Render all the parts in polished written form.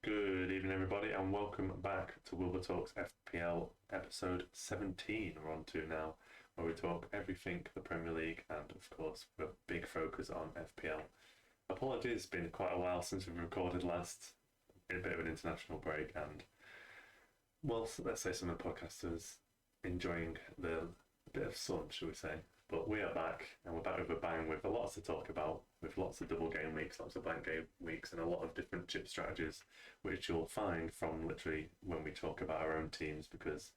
Good evening, everybody, and welcome back to Wilbur Talks FPL episode 17. We're on to now, where we talk everything the Premier League and, of course, with a big focus on FPL. Apologies, it's been quite a while since we've recorded last. Been a bit of an international break, and well, let's say some of the podcasters enjoying the bit of sun, shall we say. But we are back, and we're back with a bang with a lot to talk about, with lots of double game weeks, lots of blank game weeks, and a lot of different chip strategies, which you'll find from literally when we talk about our own teams, because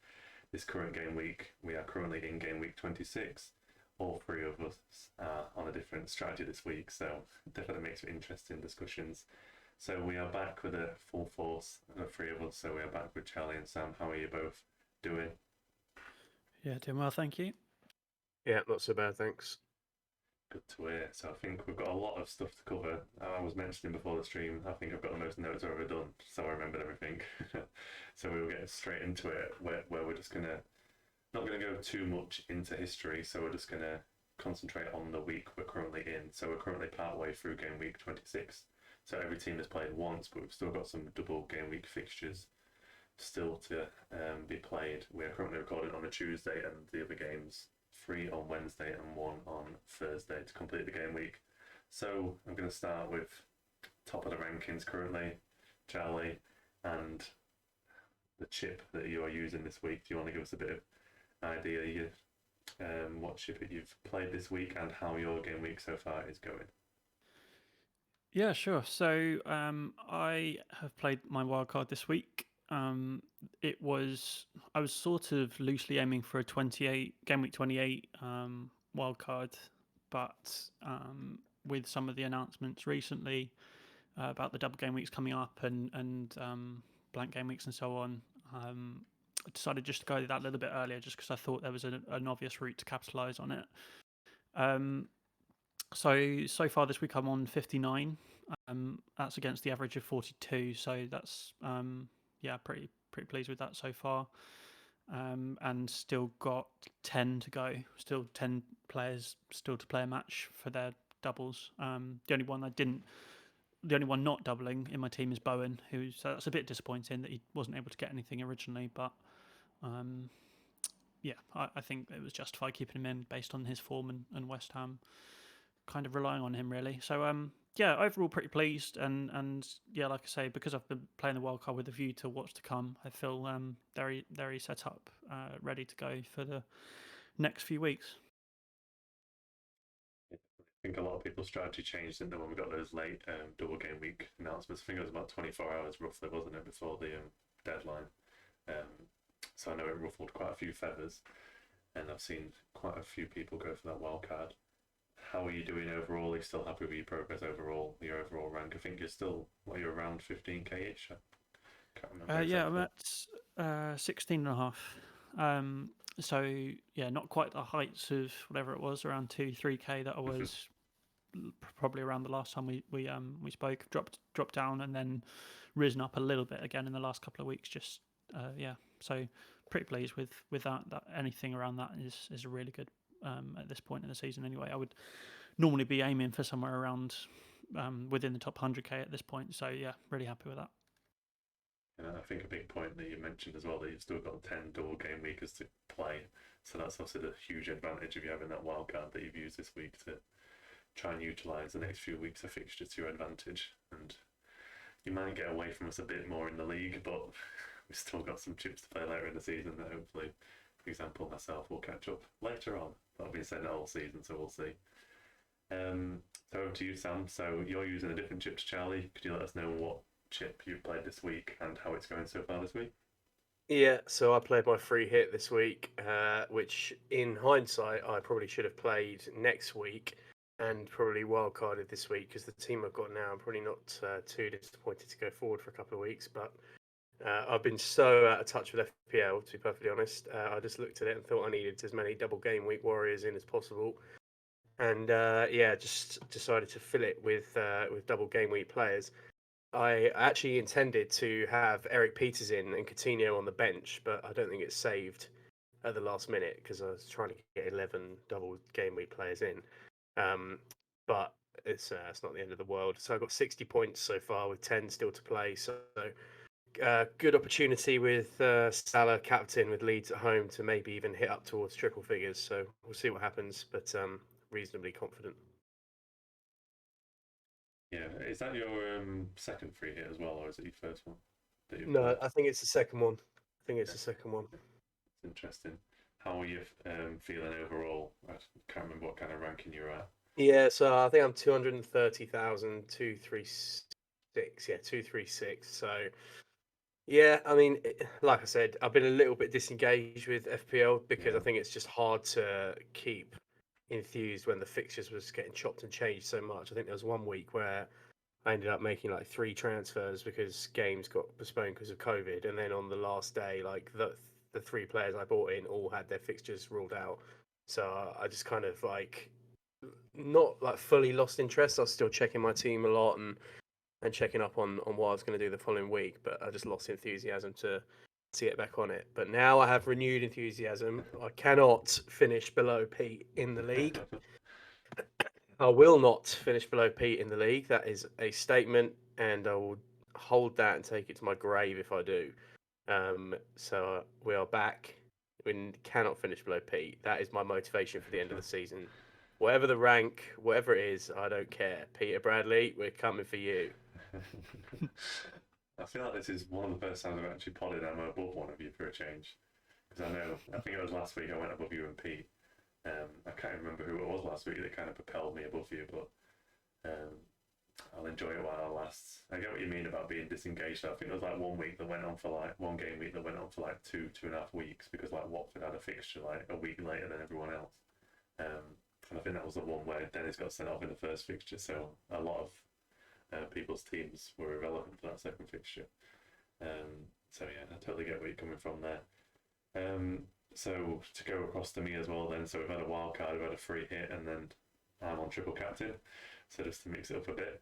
this current game week, we are currently in game week 26. All three of us are on a different strategy this week, so it definitely makes for interesting discussions. So we are back with a full force, the three of us. So we are back with Charlie and Sam. How are you both doing? Yeah, doing well, thank you. Yeah, not so bad, thanks. Good to hear. So I think we've got a lot of stuff to cover. I was mentioning before the stream, I think I've got the most notes I've ever done, so I remembered everything. So we'll get straight into it, where we're just not gonna go too much into history. So we're just gonna concentrate on the week we're currently in. So we're currently partway through game week 26. So every team has played once, but we've still got some double game week fixtures still to be played. We are currently recording on a Tuesday, and the other games 3 on Wednesday and 1 on Thursday to complete the game week. So I'm going to start with top of the rankings currently, Charlie, and the chip that you are using this week. Do you want to give us a bit of idea what chip you've played this week and how your game week so far is going? Yeah, sure. So I have played my wildcard this week. I was sort of loosely aiming for a 28 game week 28 wildcard, but with some of the announcements recently about the double game weeks coming up and blank game weeks and so on, I decided just to go that a little bit earlier, just because I thought there was an obvious route to capitalise on it. So far this week I'm on 59. That's against the average of 42. So that's pretty pleased with that so far. And still got 10 to go. Still 10 players still to play a match for their doubles. The only one not doubling in my team is Bowen, so that's a bit disappointing that he wasn't able to get anything originally, but I think it was justified keeping him in based on his form and West Ham kind of relying on him really. So overall pretty pleased, and like I say, because I've been playing the wildcard with a view to what's to come, I feel very very set up, ready to go for the next few weeks. I think a lot of people's strategy changed, didn't they, when we got those late double game week announcements. I think it was about 24 hours roughly, wasn't it, before the deadline. So I know it ruffled quite a few feathers, and I've seen quite a few people go for that wild card. How are you doing overall? Are you still happy with your progress overall, your overall rank? I think you're around 15k-ish? I can't remember exactly. I'm at 16 and a half. So not quite the heights of whatever it was, around 2-3k that I was probably around the last time we spoke. Dropped down and then risen up a little bit again in the last couple of weeks. So pretty pleased with that. That anything around that is really good at this point in the season. Anyway, I would normally be aiming for somewhere around within the top 100k at this point. So really happy with that. And I think a big point that you mentioned as well, that you've still got 10 double game weekers to play. So that's obviously the huge advantage of you having that wild card that you've used this week to try and utilise the next few weeks of fixtures to your advantage. And you might get away from us a bit more in the league, but we've still got some chips to play later in the season that hopefully, for example, myself will catch up later on. That'll be said all season, so we'll see. So over to you, Sam. So you're using a different chip to Charlie. Could you let us know what chip you've played this week and how it's going so far this week? Yeah, so I played my free hit this week, which in hindsight I probably should have played next week and probably wildcarded this week, because the team I've got now, I'm probably not too disappointed to go forward for a couple of weeks, but I've been so out of touch with FPL, to be perfectly honest. I just looked at it and thought I needed as many double game week warriors in as possible, and just decided to fill it with double game week players. I actually intended to have Eric Peters in and Coutinho on the bench, but I don't think it's saved at the last minute because I was trying to get 11 double game week players in. But it's not the end of the world. So I've got 60 points so far with 10 still to play. So good opportunity with Salah captain with Leeds at home to maybe even hit up towards triple figures. So we'll see what happens, but reasonably confident. Yeah, is that your second free hit as well, or is it your first one? No, I think it's the second one. The second one. It's interesting. How are you feeling overall? I can't remember what kind of ranking you're at. Yeah, so I think I'm 230,000, 236. Yeah, 236. So, yeah, I mean, like I said, I've been a little bit disengaged with FPL because I think it's just hard to keep enthused when the fixtures was getting chopped and changed so much. I think there was one week where I ended up making like 3 transfers because games got postponed because of COVID, and then on the last day, like the 3 players I bought in all had their fixtures ruled out. So I just kind of like not like fully lost interest. I was still checking my team a lot and checking up on what I was going to do the following week, but I just lost enthusiasm to get back on it. But now I have renewed enthusiasm. I cannot finish below Pete in the league. I will not finish below Pete in the league. That is a statement, and I will hold that and take it to my grave if I do. So we are back. We cannot finish below Pete. That is my motivation for the end of the season. Whatever the rank, whatever it is, I don't care. Peter Bradley, we're coming for you. I feel like this is one of the first times I've actually podded I'm above one of you for a change. Because I think it was last week I went above you and Pete. I can't remember who it was last week that kind of propelled me above you, but I'll enjoy it while it lasts. I get what you mean about being disengaged. I think there was like one game week that went on for like 2.5 weeks because like Watford had a fixture like a week later than everyone else. And I think that was the one where Dennis got sent off in the first fixture, so a lot of people's teams were irrelevant for that second fixture. So yeah, I totally get where you're coming from there. So to go across to me as well then, so we've had a wild card, we've had a free hit, and then I'm on triple captain. So just to mix it up a bit,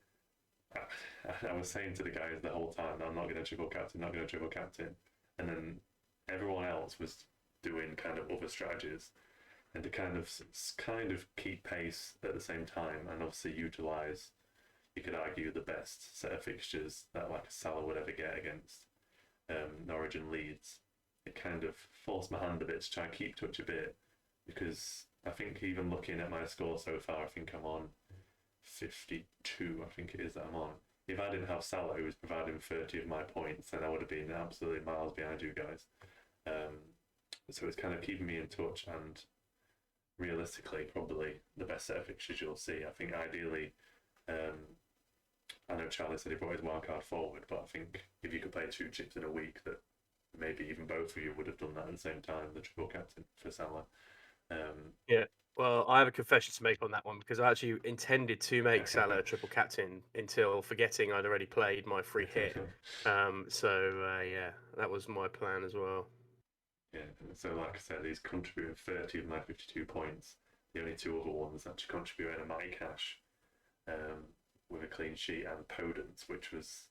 I was saying to the guys the whole time that I'm not going to triple captain, and then everyone else was doing kind of other strategies, and to kind of keep pace at the same time, and obviously utilise, you could argue, the best set of fixtures that like a Salah would ever get against Norwich and Leeds. It kind of forced my hand a bit to try and keep touch a bit, because I think even looking at my score so far, I think I'm on 52, I think it is that I'm on. If I didn't have Salah, who was providing 30 of my points, then I would have been absolutely miles behind you guys. So it's kind of keeping me in touch, and realistically, probably the best set of fixtures you'll see. I think ideally, I know Charlie said he brought his wildcard forward, but I think if you could play 2 chips in a week, that maybe even both of you would have done that at the same time, the triple captain for Salah. Yeah. Well, I have a confession to make on that one because I actually intended to make Salah a triple captain until forgetting I'd already played my free hit. Yeah, that was my plan as well. Yeah, so like I said, he's contributing 30 of my 52 points. The only 2 other ones actually contributing a Matty Cash with a clean sheet, and Podence, which was,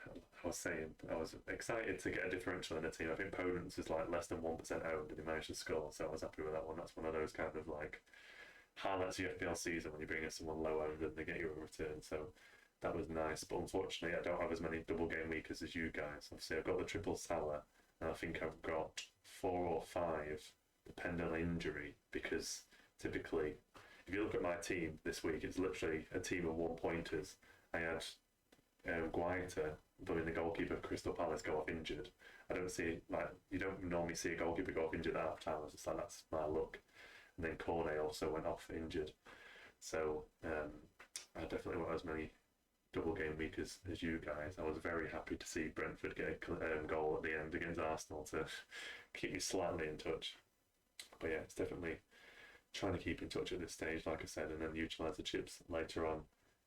I was saying, I was excited to get a differential in the team. I think Podence is like less than 1% owned, and he managed to score, so I was happy with that one. That's one of those kind of like highlights of your FPL season when you bring in someone low owned and they get you a return. So that was nice, but unfortunately, I don't have as many double game weekers as you guys. Obviously, I've got the triple Salah, and I think I've got 4 or 5, depending on injury, because typically, if you look at my team this week, it's literally a team of 1-pointers. I had Guaita, the goalkeeper of Crystal Palace, go off injured. I don't see, like, you don't normally see a goalkeeper go off injured at half time. I was just like, that's my luck. And then Cornet also went off injured. So I definitely want as many double game week as you guys. I was very happy to see Brentford get a goal at the end against Arsenal to keep me slightly in touch. But yeah, it's definitely trying to keep in touch at this stage, like I said, and then utilise the chips later on.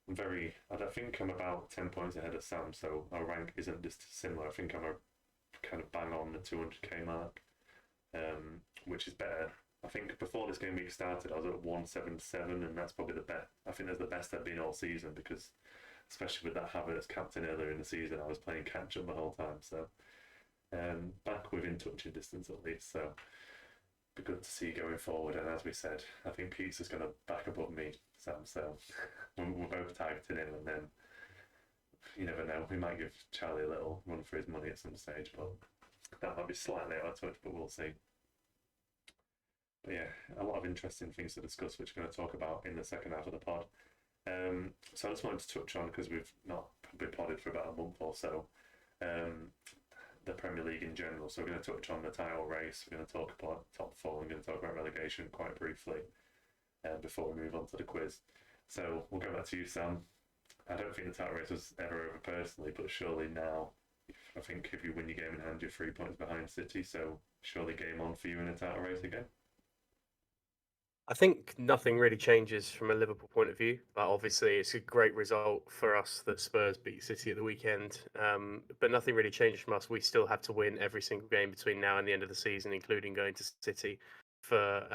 I think I'm about 10 points ahead of Sam, so our rank isn't dissimilar. I think I'm a kind of bang on the 200k mark, which is better. I think before this game week started, I was at 177, and that's probably the best. I think that's the best I've been all season, because especially with that Havertz captain earlier in the season, I was playing catch up the whole time. So back within touching distance at least. So be good to see going forward. And as we said, I think Pete's is going to back above me, Sam. So we're both targeting him, and then you never know. We might give Charlie a little run for his money at some stage, but that might be slightly out of touch. But we'll see. But yeah, a lot of interesting things to discuss, which we're going to talk about in the second half of the pod. So I just wanted to touch on, because we've not been podded for about a month or so, the Premier League in general. So we're going to touch on the title race. We're going to talk about top four. We're going to talk about relegation quite briefly before we move on to the quiz. So we'll go back to you, Sam. I don't think the title race was ever over personally, but surely now, I think if you win your game in hand, you're 3 points behind City. So surely game on for you in a title race again. I think nothing really changes from a Liverpool point of view. Obviously, it's a great result for us that Spurs beat City at the weekend. But nothing really changed from us. We still have to win every single game between now and the end of the season, including going to City for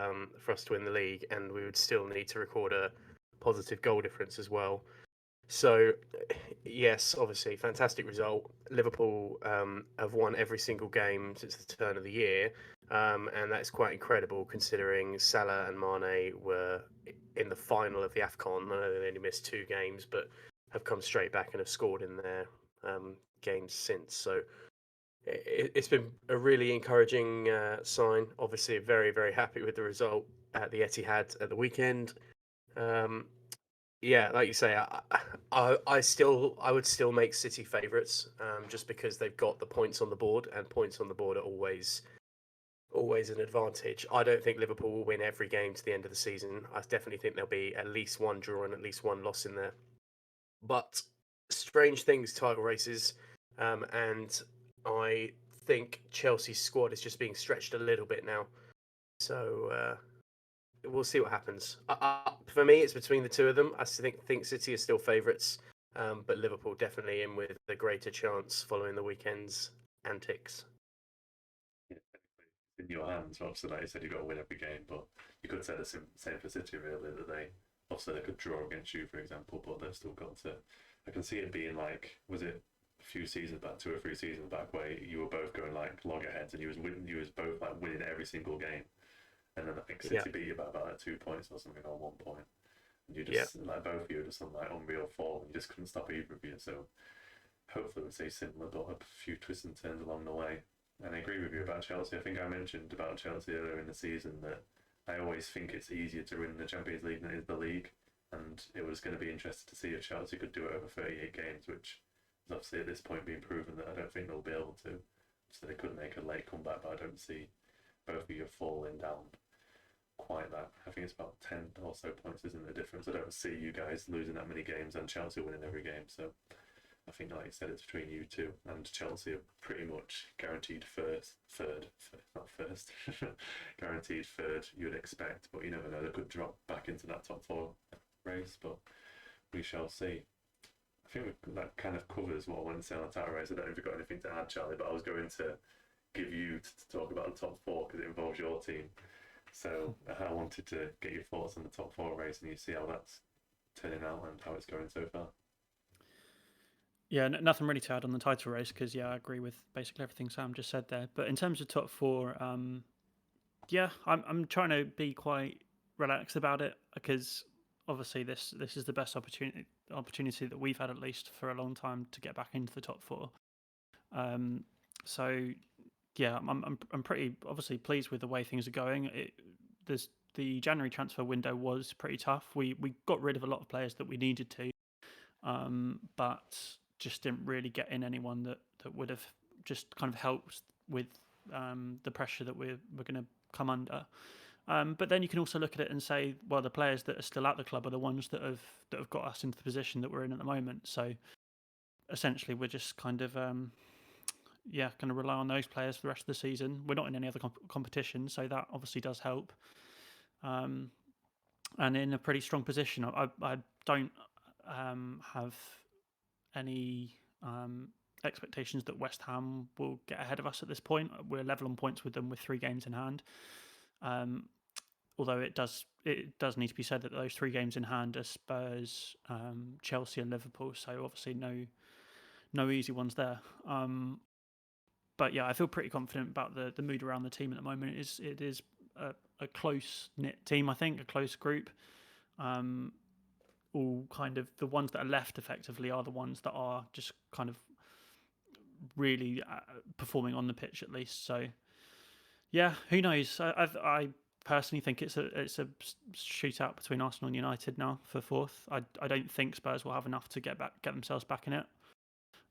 us to win the league. And we would still need to record a positive goal difference as well. So, yes, obviously, fantastic result. Liverpool have won every single game since the turn of the year. And that's quite incredible considering Salah and Mane were in the final of the AFCON. I know they only missed 2 games, but have come straight back and have scored in their games since. So it's been a really encouraging sign. Obviously, very, very happy with the result at the Etihad at the weekend. Yeah, like you say, I would still make City favourites just because they've got the points on the board, and points on the board are always an advantage. I don't think Liverpool will win every game to the end of the season. I definitely think there'll be at least one draw and at least one loss in there. But strange things, title races, and I think Chelsea's squad is just being stretched a little bit now. So we'll see what happens. For me, it's between the two of them. I think City are still favourites, but Liverpool definitely in with a greater chance following the weekend's antics. In your hands, obviously, like you said, you've got to win every game, but you could say the same for City, really, that they could draw against you, for example, but they've still got to. I can see it being like, was it a few seasons back, 2 or 3 seasons back, where you were both going like loggerheads, and you was both like winning every single game, and then I think City beat you by about like 2 points or something, or 1 point, and you just like both of you were just on like unreal form, and you just couldn't stop either of you. So hopefully we'll say similar, but a few twists and turns along the way. And I agree with you about Chelsea. I think I mentioned about Chelsea earlier in the season that I always think it's easier to win the Champions League than it is the league. And it was going to be interesting to see if Chelsea could do it over 38 games, which is obviously at this point being proven that I don't think they'll be able to. So they could make a late comeback, but I don't see both of you falling down quite that. I think it's about 10 or so points, isn't the difference? I don't see you guys losing that many games and Chelsea winning every game. So I think, like you said, it's between you two, and Chelsea are pretty much guaranteed guaranteed third, you'd expect, but you never know, they could drop back into that top 4 race, but we shall see. I think that kind of covers what I wanted to say on the title race. I don't know if you've got anything to add, Charlie, but I was going to give you to talk about the top 4 because it involves your team. So I wanted to get your thoughts on the top 4 race, and you see how that's turning out and how it's going so far. Yeah, nothing really to add on the title race because, I agree with basically everything Sam just said there. But in terms of top 4, I'm trying to be quite relaxed about it because obviously this is the best opportunity that we've had, at least for a long time, to get back into the top 4. So yeah, I'm pretty obviously pleased with the way things are going. The January transfer window was pretty tough. We got rid of a lot of players that we needed to, but just didn't really get in anyone that would have just kind of helped with the pressure that we're going to come under. But then you can also look at it and say, well, the players that are still at the club are the ones that have got us into the position that we're in at the moment. So essentially, we're just kind of going to rely on those players for the rest of the season. We're not in any other competition, so that obviously does help. And in a pretty strong position. I don't have any expectations that West Ham will get ahead of us at this point. We're level on points with them with 3 games in hand. Although it does need to be said that those 3 games in hand are Spurs, Chelsea, and Liverpool. So obviously no easy ones there. But yeah, I feel pretty confident about the mood around the team at the moment. It is a close knit team. I think a close group. All kind of the ones that are left effectively are the ones that are just kind of really performing on the pitch at least. So yeah, who knows? I personally think it's a shootout between Arsenal and United now for fourth. I don't think Spurs will have enough to get themselves back in it.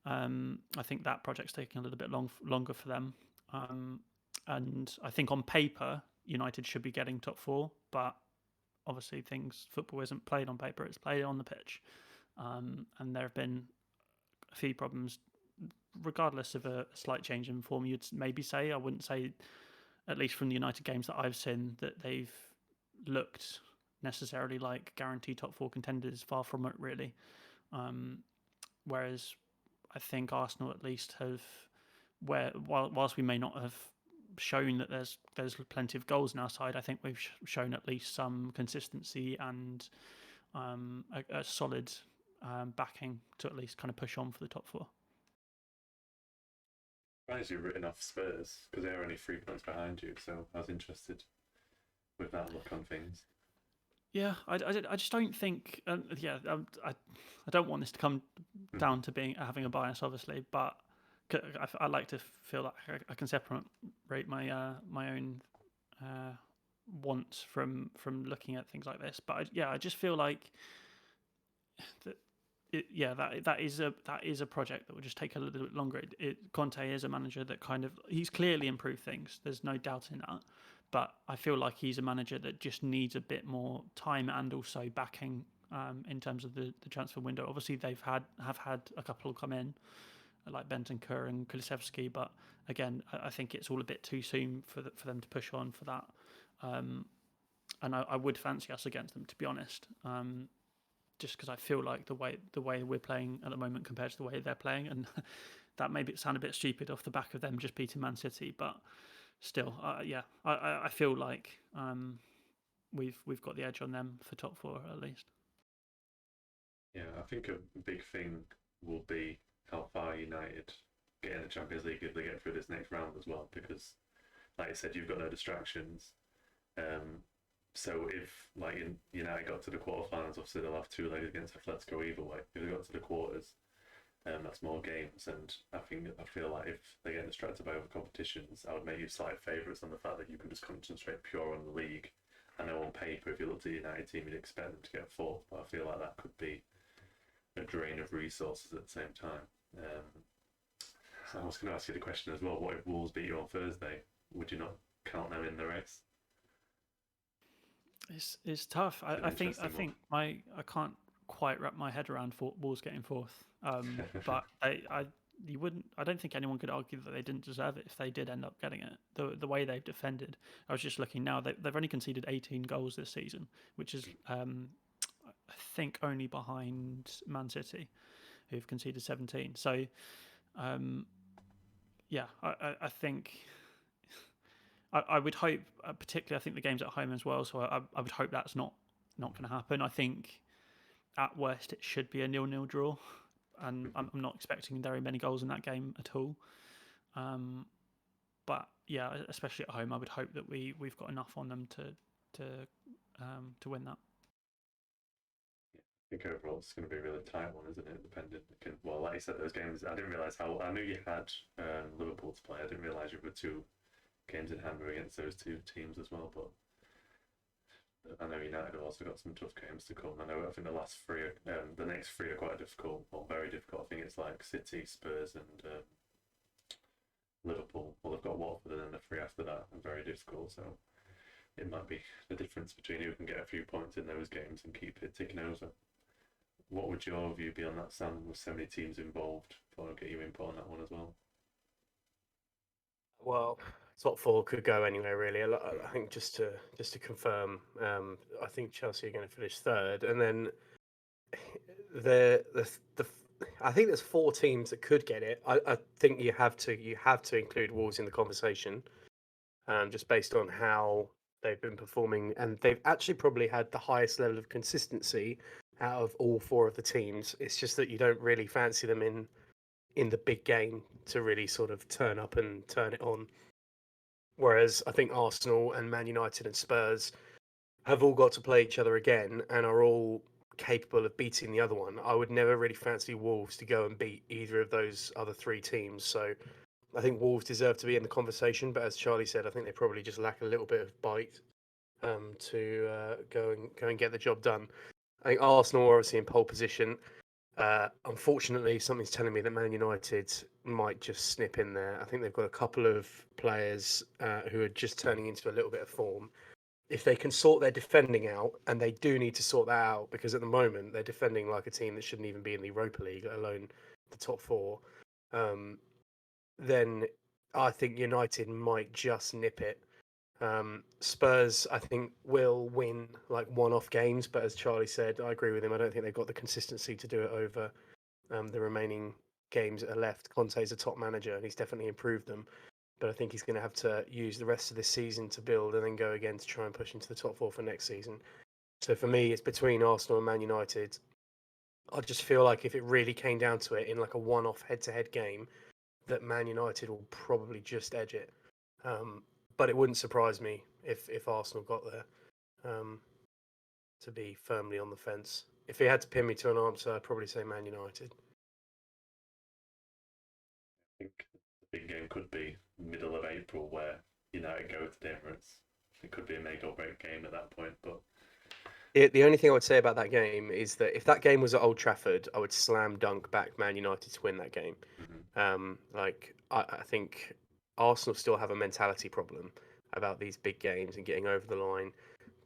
I think that project's taking a little bit longer for them. And I think on paper United should be getting top four, but obviously football isn't played on paper; it's played on the pitch. And there have been a few problems, regardless of a slight change in form. You'd maybe say, I wouldn't say, at least from the United games that I've seen, that they've looked necessarily like guaranteed top four contenders. Far from it, really. Whereas I think Arsenal at least have, whilst we may not have shown that there's plenty of goals in our side, I think we've shown at least some consistency and a solid backing to at least kind of push on for the top four. Surprised you've written off Spurs because they're only 3 points behind you, so I was interested with that look on things. Yeah, I just don't think. I don't want this to come down to having a bias, obviously, but I like to feel like I can separate my my own wants from looking at things like this. But I just feel like that is a project that will just take a little bit longer. Conte is a manager that he's clearly improved things. There's no doubt in that. But I feel like he's a manager that just needs a bit more time and also backing in terms of the transfer window. Obviously, have had a couple come in, like Bentancur and Kulusevski, but again, I think it's all a bit too soon for them to push on for that. And I would fancy us against them, to be honest, just because I feel like the way we're playing at the moment compared to the way they're playing, and that made it sound a bit stupid off the back of them just beating Man City, but still, I feel like we've got the edge on them for top four at least. Yeah, I think a big thing will be how far United get in the Champions League if they get through this next round as well, because like you said, you've got no distractions. So if United got to the quarterfinals, obviously they'll have 2 legs against Atletico either way. If they got to the quarters, that's more games, and I feel like if they get distracted by other competitions, I would make you slight favourites on the fact that you can just concentrate pure on the league. I know on paper, if you looked at the United team, you'd expect them to get fourth, but I feel like that could be a drain of resources at the same time. So I was going to ask you the question as well: what if Wolves beat you on Thursday? Would you not count them in the race? It's tough. I think I can't quite wrap my head around Wolves getting fourth. But I don't think anyone could argue that they didn't deserve it if they did end up getting it. The way they've defended, I was just looking now. They've only conceded 18 goals this season, which is I think only behind Man City, who've conceded 17. So I think. I would hope, particularly, I think the game's at home as well, so I would hope that's not going to happen. I think at worst it should be a 0-0 draw, and I'm not expecting very many goals in that game at all. But yeah, especially at home, I would hope that we've got enough on them to win that. I think overall it's going to be a really tight one, isn't it? Well, like you said, those games, I didn't realise I knew you had Liverpool to play. I didn't realise you were 2 games in hand against those 2 teams as well, but I know United have also got some tough games to come. I think the next 3 are quite difficult, or very difficult. I think it's like City, Spurs and Liverpool. Well, they've got Watford and then the 3 after that, and very difficult, so it might be the difference between who can get a few points in those games and keep it ticking over. What would your view be on that, Sam, with so many teams involved? I'll get your input on that one as well. Well, top 4 could go anywhere really. I think just to confirm, I think Chelsea are going to finish 3rd, and then I think there's 4 teams that could get it. I think you have to include Wolves in the conversation, just based on how they've been performing, and they've actually probably had the highest level of consistency out of all 4 of the teams. It's just that you don't really fancy them in the big game to really sort of turn up and turn it on. Whereas I think Arsenal and Man United and Spurs have all got to play each other again and are all capable of beating the other one. I would never really fancy Wolves to go and beat either of those other three teams. So I think Wolves deserve to be in the conversation, but as Charlie said, I think they probably just lack a little bit of bite to go and get the job done. I think Arsenal are obviously in pole position. Unfortunately, something's telling me that Man United might just snip in there. I think they've got a couple of players who are just turning into a little bit of form. If they can sort their defending out, and they do need to sort that out because at the moment they're defending like a team that shouldn't even be in the Europa League, let alone the top four, then I think United might just nip it. Spurs, I think, will win like one-off games, but as Charlie said, I agree with him. I don't think they've got the consistency to do it over the remaining games that are left. Conte's a top manager, and he's definitely improved them. But I think he's going to have to use the rest of this season to build and then go again to try and push into the top four for next season. So for me, it's between Arsenal and Man United. I just feel like if it really came down to it in like a one-off head-to-head game, that Man United will probably just edge it. But it wouldn't surprise me if Arsenal got there to be firmly on the fence. If he had to pin me to an answer, I'd probably say Man United. I think the big game could be middle of April where United go to the Emirates. It could be a make or break game at that point, but The only thing I would say about that game is that if that game was at Old Trafford, I would slam dunk back Man United to win that game. I think Arsenal still have a mentality problem about these big games and getting over the line.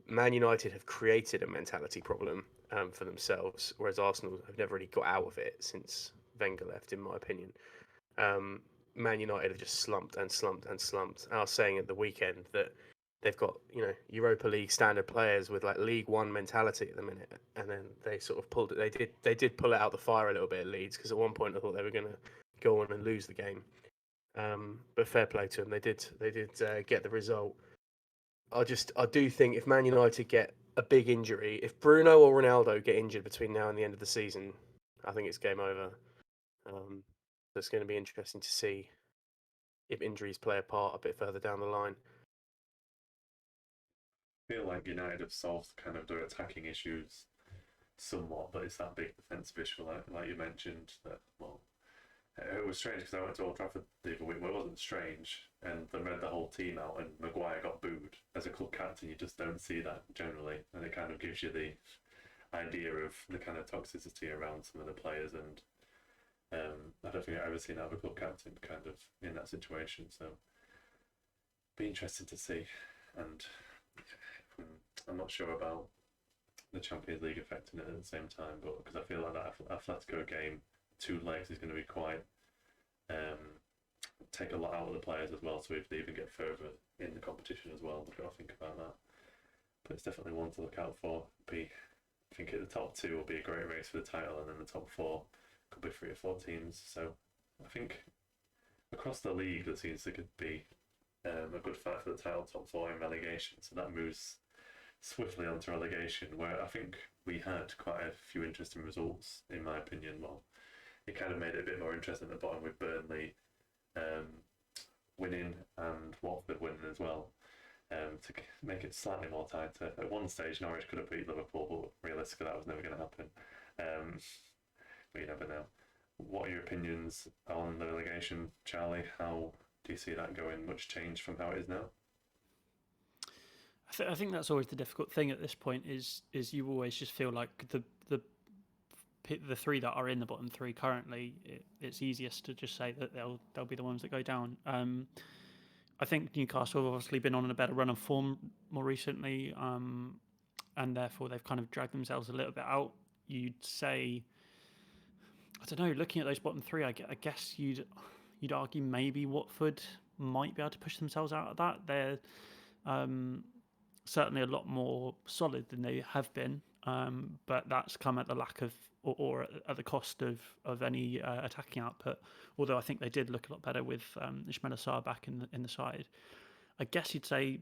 Man United have created a mentality problem for themselves, whereas Arsenal have never really got out of it since Wenger left, in my opinion. Man United have just slumped and slumped and slumped. I was saying at the weekend that they've got Europa League standard players with like League One mentality at the minute, and then they sort of pulled it. They did pull it out the fire a little bit at Leeds because at one point I thought they were going to go on and lose the game. But fair play to them, they did get the result. I do think if Man United get a big injury, if Bruno or Ronaldo get injured between now and the end of the season, I think it's game over. So it's going to be interesting to see if injuries play a part a bit further down the line. I feel like United have solved kind of their attacking issues somewhat, but it's that big defensive issue, like you mentioned, that, well, it was strange because I went to Old Trafford the other week. Well, it wasn't strange, and they read the whole team out, and Maguire got booed. As a club captain, you just don't see that generally, and it kind of gives you the idea of the kind of toxicity around some of the players. And I don't think I've ever seen another club captain kind of in that situation. So, be interesting to see. And I'm not sure about the Champions League affecting it at the same time, but because I feel like that Atletico game, 2 legs, is going to be quite take a lot out of the players as well. So if they even get further in the competition as well, we've got to think about that. But it's definitely one to look out for. I think the top 2 will be a great race for the title, and then the top 4 could be 3 or 4 teams. So I think across the league, there seems to be a good fight for the title, top 4 in relegation. So that moves swiftly onto relegation, where I think we had quite a few interesting results, in my opinion. Well, it kind of made it a bit more interesting at the bottom with Burnley winning and Watford winning as well, to make it slightly more tighter. At one stage, Norwich could have beat Liverpool, but realistically, that was never going to happen. But you never know. What are your opinions on the relegation, Charlie? How do you see that going? Much change from how it is now? I think that's always the difficult thing at this point. Is you always just feel like the 3 that are in the bottom 3 currently, it's easiest to just say that they'll be the ones that go down. I think Newcastle have obviously been on a better run of form more recently, and therefore they've kind of dragged themselves a little bit out. You'd say, I don't know, looking at those bottom 3, I guess you'd argue maybe Watford might be able to push themselves out of that. They're certainly a lot more solid than they have been, but that's come at the lack of, or at the cost of any attacking output. Although I think they did look a lot better with Ismaila Sarr back in the side. I guess you'd say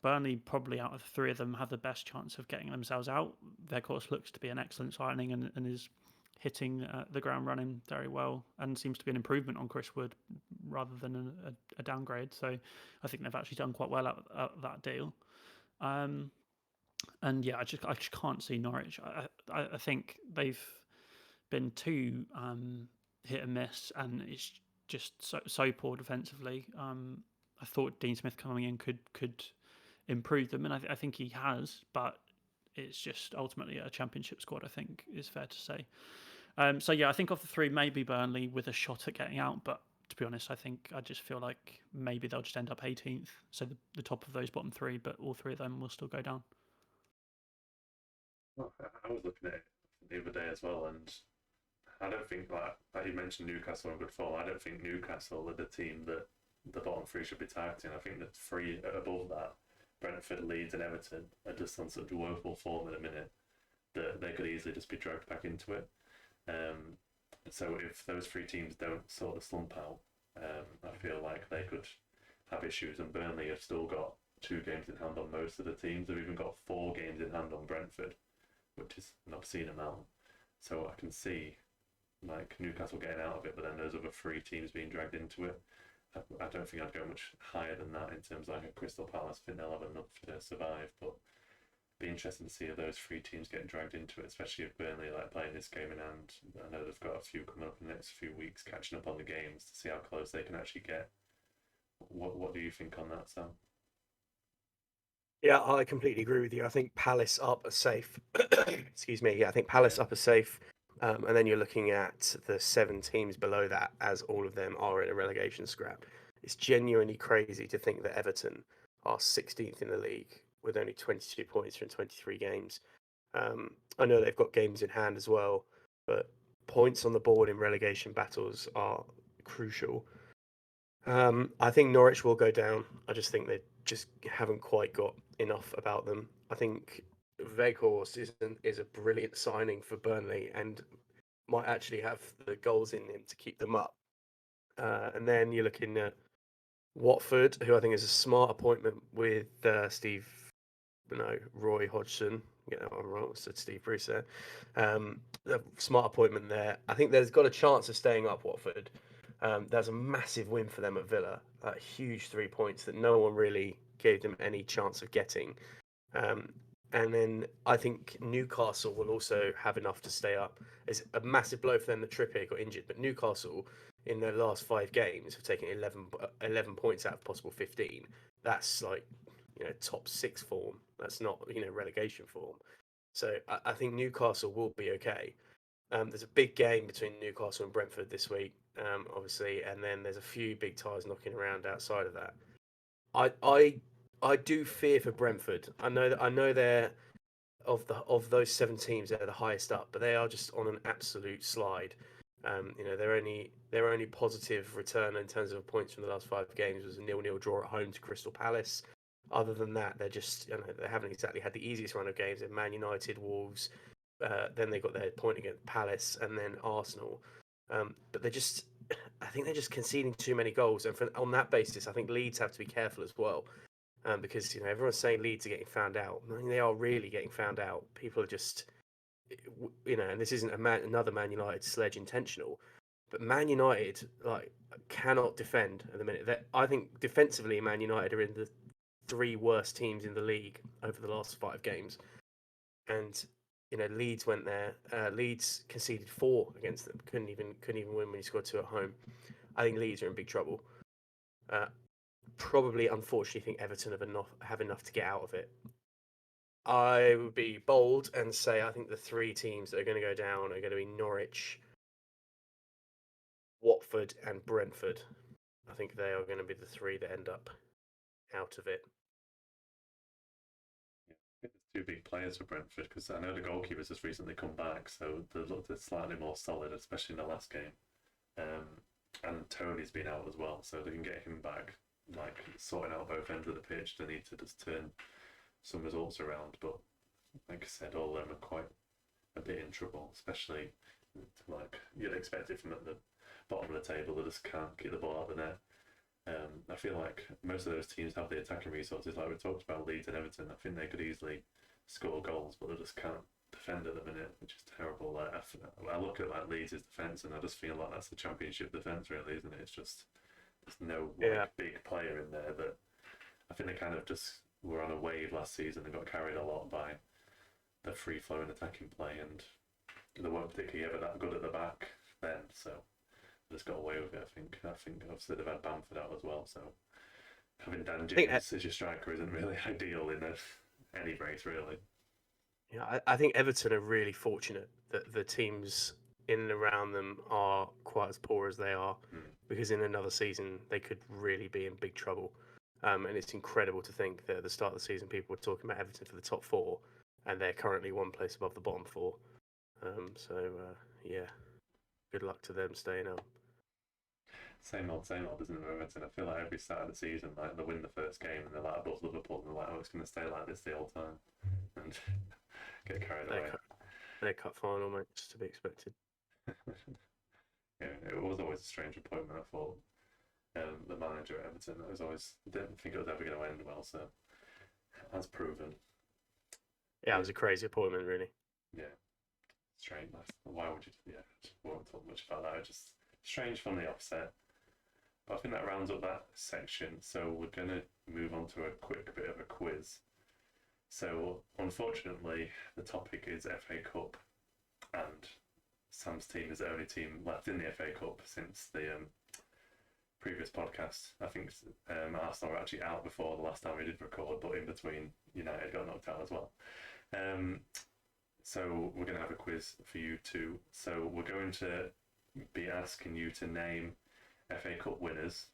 Burnley, probably out of the 3 of them, have the best chance of getting themselves out. Their course looks to be an excellent signing and is hitting the ground running very well, and seems to be an improvement on Chris Wood rather than a downgrade. So I think they've actually done quite well at that deal. And yeah, I just can't see Norwich. I think they've been too hit and miss, and it's just so poor defensively. I thought Dean Smith coming in could improve them, and I think he has, but it's just ultimately a championship squad, I think is fair to say. So yeah, I think of the three, maybe Burnley with a shot at getting out, but to be honest, I just feel like maybe they'll just end up 18th, so the top of those bottom three, but all three of them will still go down. Well, I was looking at it the other day as well, and I don't think, like you mentioned Newcastle in good form, I don't think Newcastle are the team that the bottom three should be targeting. I think the three above that, Brentford, Leeds and Everton, are just on such woeful form at the minute that they could easily just be dragged back into it. So if those three teams don't sort of slump out, I feel like they could have issues, and Burnley have still got 2 games in hand on most of the teams. They've even got 4 games in hand on Brentford, which is an obscene amount. So I can see like Newcastle getting out of it, but then those other 3 teams being dragged into it. I don't think I'd go much higher than that in terms of like a Crystal Palace. I think they'll have enough to survive, but be interesting to see if those 3 teams get dragged into it, especially if Burnley like playing this game in hand. I know they've got a few coming up in the next few weeks, catching up on the games to see how close they can actually get. What do you think on that, Sam? Yeah, I completely agree with you. I think Palace up are safe. Excuse me. Yeah, I think Palace up are safe. And then you're looking at the 7 teams below that, as all of them are in a relegation scrap. It's genuinely crazy to think that Everton are 16th in the league with only 22 points from 23 games. I know they've got games in hand as well, but points on the board in relegation battles are crucial. I think Norwich will go down. I just think they just haven't quite got enough about them. I think Weghorst is a brilliant signing for Burnley and might actually have the goals in him to keep them up. And then you're looking at Watford, who I think is a smart appointment with Roy Hodgson. Get that one wrong, said Steve Bruce there. A smart appointment there. I think there's got a chance of staying up, Watford. That's a massive win for them at Villa. A huge 3 points that no one really gave them any chance of getting. And then I think Newcastle will also have enough to stay up. It's a massive blow for them that Trippier got injured, but Newcastle in their last 5 games have taken 11 points out of possible 15. That's like, top 6 form. That's not, relegation form. So I think Newcastle will be okay. There's a big game between Newcastle and Brentford this week, obviously, and then there's a few big ties knocking around outside of that. I do fear for Brentford. I know they're of those 7 teams, they're the highest up, but they are just on an absolute slide. Their only positive return in terms of points from the last 5 games was a 0-0 draw at home to Crystal Palace. Other than that, they're just they haven't exactly had the easiest run of games. They're Man United, Wolves. Then they got their point against Palace and then Arsenal. But I think they're just conceding too many goals. And on that basis, I think Leeds have to be careful as well. Because everyone's saying Leeds are getting found out. I mean, they are really getting found out. People are just, and this isn't another Man United sledge intentional, but Man United cannot defend at the minute. I think defensively, Man United are in the 3 worst teams in the league over the last 5 games, and Leeds went there. Leeds conceded 4 against them. Couldn't even win when you scored 2 at home. I think Leeds are in big trouble. Probably, unfortunately, think Everton have enough to get out of it. I would be bold and say I think the 3 teams that are going to go down are going to be Norwich, Watford, and Brentford. I think they are going to be the 3 that end up out of it. There's 2 big players for Brentford, because I know the goalkeeper's just recently come back, so they looked slightly more solid, especially in the last game. And Tony's been out as well, so they can get him back, sorting out both ends of the pitch. They need to just turn some results around, but like I said, all of them are quite a bit in trouble, especially you'd expect it from at the bottom of the table. They just can't keep the ball out of the net. I feel like most of those teams have the attacking resources, like we talked about Leeds and Everton. I think they could easily score goals, but they just can't defend at the minute, which is terrible. I look at Leeds' defence, and I just feel like that's the championship defence, really, isn't it? It's just There's no Yeah. big player in there that I think they kind of just were on a wave last season and got carried a lot by the free flowing attacking play, and they weren't particularly ever that good at the back then, so they just got away with it. I think obviously they've had Bamford out as well, so having Dan James as your striker isn't really ideal in any race, really. Yeah, I think Everton are really fortunate that the teams in and around them are quite as poor as they are, because in another season they could really be in big trouble. And it's incredible to think that at the start of the season people were talking about Everton for the top four, and they're currently one place above the bottom four. Yeah, good luck to them staying up. Same old, isn't it, Everton? I feel like every start of the season, like they win the first game and they're like above Liverpool, and they're like, oh, it's going to stay like this the whole time, and get carried away. Their cup final, mate, just to be expected. Yeah, it was always a strange appointment. I thought the manager at Everton, didn't think it was ever going to end well, so as proven. Yeah, it was a crazy appointment, really. Yeah, strange. Why would you? Yeah, I won't talk much about that. It's just strange from the offset. But I think that rounds up that section. So we're going to move on to a quick bit of a quiz. So unfortunately, the topic is FA Cup, and Sam's team is the only team left in the FA Cup since the previous podcast. I think Arsenal were actually out before the last time we did record, but in between, United got knocked out as well. So we're going to have a quiz for you too. So we're going to be asking you to name FA Cup winners,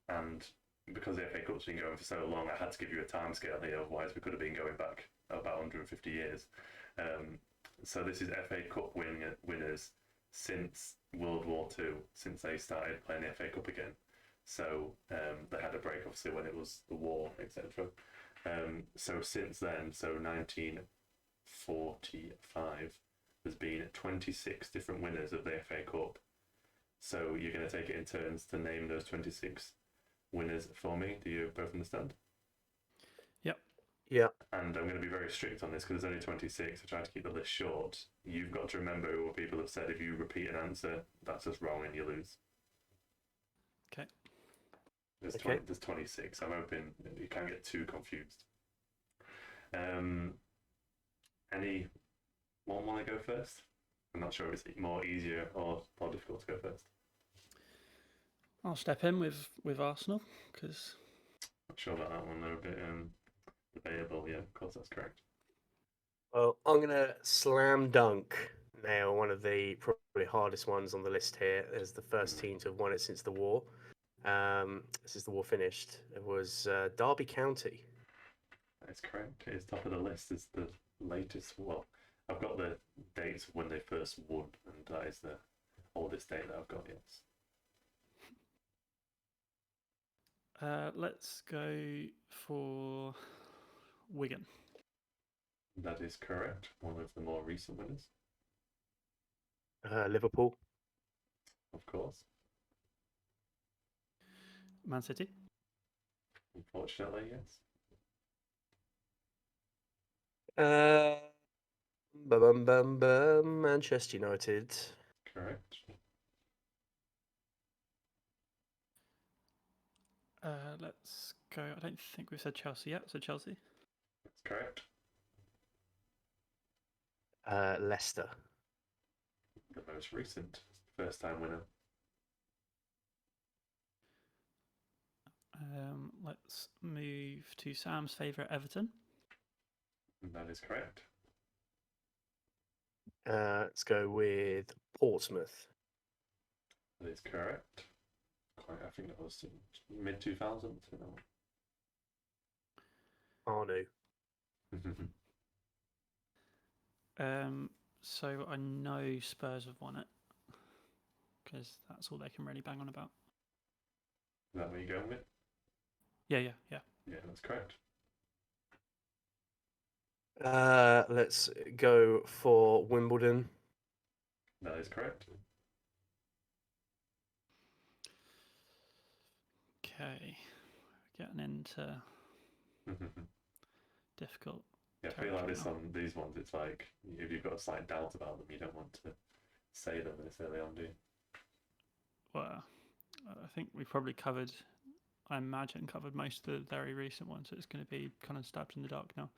and because the FA Cup's been going for so long, I had to give you a time scale here, otherwise we could have been going back about 150 years. So this is FA Cup winners since World War II, since they started playing the FA Cup again. So they had a break, obviously, when it was the war, etc. So since then, so 1945, there's been 26 different winners of the FA Cup. So you're going to take it in turns to name those 26 winners for me. Do you both understand? Yep. Yeah. And I'm going to be very strict on this because there's only 26. I try to keep the list short. You've got to remember what people have said. If you repeat an answer, that's just wrong and you lose. Okay. There's 26. I'm hoping you can't get too confused. Anyone want to go first? I'm not sure if it's more easier or more difficult to go first. I'll step in with Arsenal because I'm sure about that one. They're a bit debatable. Yeah, of course, that's correct. Well, I'm going to slam dunk nail one of the probably hardest ones on the list here as the first team to have won it since the war. Since the war finished, it was Derby County. That's correct. It's top of the list. It's the latest. Well, I've got the dates of when they first won, and that is the oldest date that I've got, yes. let's go for Wigan. That is correct. One of the more recent winners. Liverpool. Of course. Man City. Unfortunately, yes. Manchester United. Correct. Let's go. I don't think we've said Chelsea yet. So Chelsea. That's correct. Leicester. The most recent first-time winner. Let's move to Sam's favourite, Everton. That is correct. Let's go with Portsmouth. That is correct. I think that was mid-2000s. Arnu. So I know Spurs have won it because that's all they can really bang on about. Is that where you're going with? Yeah. Yeah, that's correct. Let's go for Wimbledon. That is correct. Okay, getting into difficult. Yeah, I feel like this on these ones, it's like if you've got a slight doubt about them, you don't want to say them this early on, do you? Well, think we probably covered most of the very recent ones, so it's going to be kind of stabbed in the dark now.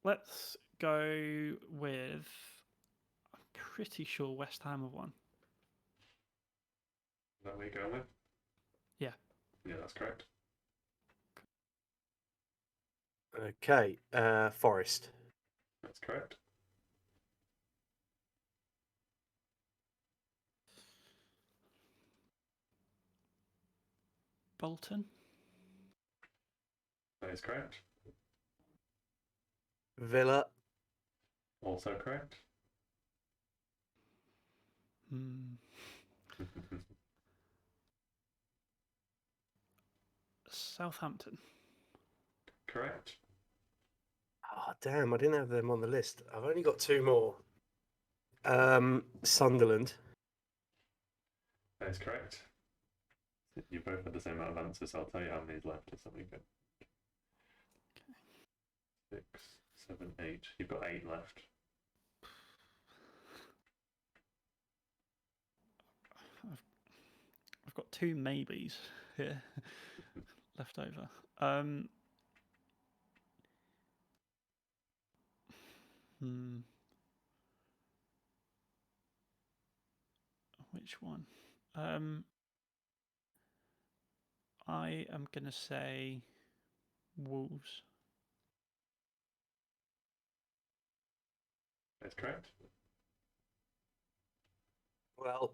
Let's go with, I'm pretty sure West Ham have won. Is that what you're going with? Yeah. Yeah, that's correct. Okay, Forest. That's correct. Bolton. That is correct. Villa. Also correct. Southampton. Correct. Oh, damn, I didn't have them on the list. I've only got two more. Sunderland. That is correct. You both had the same amount of answers, so I'll tell you how many's left or something good. 6, 7, 8. You've got 8 left. I've got 2 maybes here left over. Which one? I am going to say Wolves. That's correct. Well,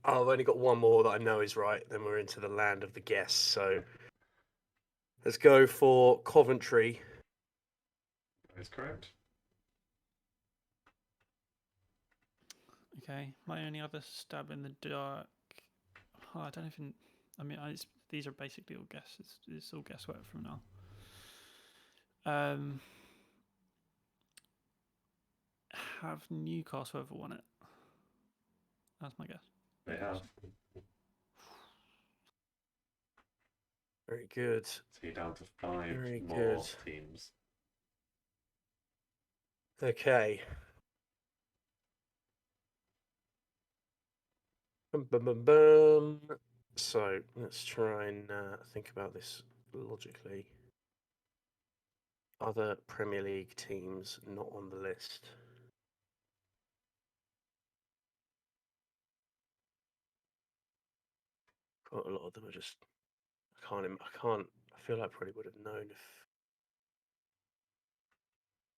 I've only got one more that I know is right. Then we're into the land of the guess. So let's go for Coventry. That is correct. Okay, my only other stab in the dark. Oh, I don't even. I mean, these are basically all guesses. It's all guesswork from now. Have Newcastle ever won it? That's my guess. They have. Very good. So you're down to 5 Very more good. teams. Okay. Bum, bum, bum, bum. So let's try and think about this logically. Other Premier League teams not on the list. Quite a lot of them are just. I can't. I feel like I probably would have known if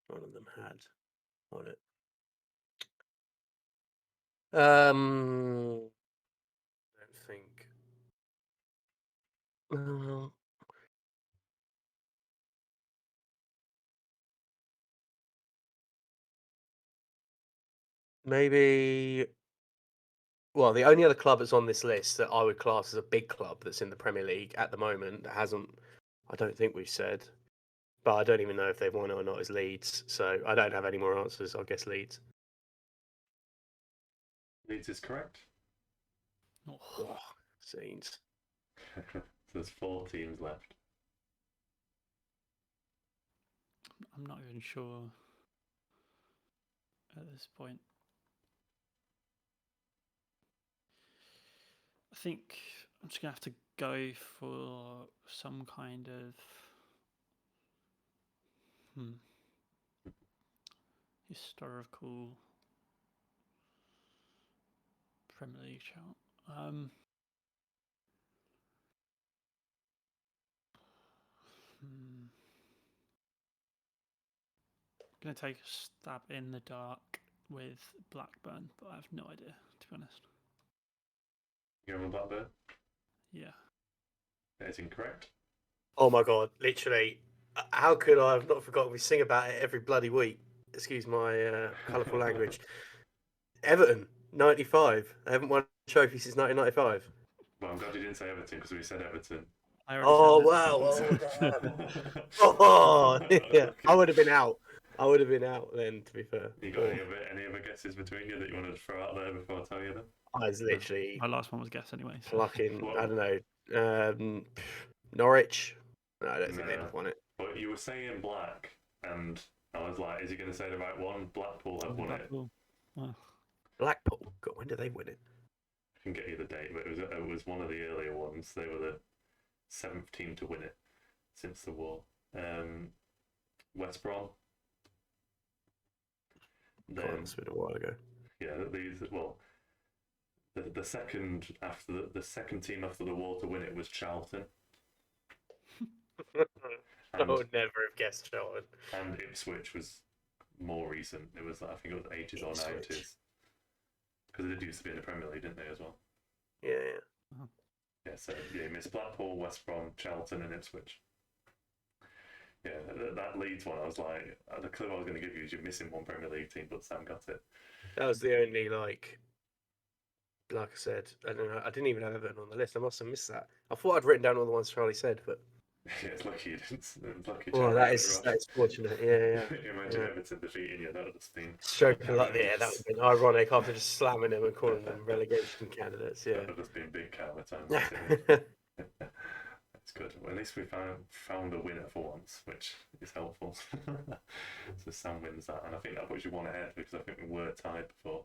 one of them had on it. I don't think. Maybe. Well, the only other club that's on this list that I would class as a big club that's in the Premier League at the moment that hasn't, I don't think we've said, but I don't even know if they've won it or not, is Leeds. So I don't have any more answers. I'll guess Leeds. Leeds is correct. Oh, scenes. So there's 4 teams left. I'm not even sure at this point. I think I'm just going to have to go for some kind of historical Premier League shout. I'm going to take a stab in the dark with Blackburn, but I have no idea, to be honest. You going with Blackburn? Yeah. That is incorrect. Oh my God, literally. How could I have not forgotten? We sing about it every bloody week. Excuse my colourful language. Everton, 95. They haven't won a trophy since 1995. Well, I'm glad you didn't say Everton because we said Everton. Oh, wow. Oh, yeah. I would have been out. Then, to be fair. You got any other guesses between you that you wanted to throw out there before I tell you them? I was literally my last one was guess anyway. So. plucking, I don't know, Norwich. No, I don't think they'd have won it. But you were saying Black, and I was like, is he going to say the right one? Blackpool have won Blackpool. it. Wow. Blackpool? God, when did they win it? can get you the date, but it was one of the earlier ones. They were the 7th team to win it since the war. West Brom. Then, it's been a while ago. Yeah, the second after the second team after the war to win it was Charlton. I would never have guessed Charlton. And Ipswich was more recent. It was, I think it was 80s or 90s. Because they used to be in the Premier League, didn't they, as well? Yeah. Yeah, so you missed Blackpool, West Brom, Charlton and Ipswich. Yeah, that Leeds one, I was like, the clue I was going to give you is you're missing one Premier League team, but Sam got it. That was the only, like I said, I don't know, I didn't even have Everton on the list. I must have missed that. I thought I'd written down all the ones Charlie said, but... Yeah, it's lucky you didn't. It's lucky well, that is fortunate, yeah. Imagine Everton defeating you, that would have been... Stroking like, yeah, that would have been ironic after just slamming them and calling them relegation candidates, yeah. That would have been big counter time. That's good. Well, at least we found a winner for once, which is helpful. So Sam wins that, and I think that puts you one ahead because I think we were tied before.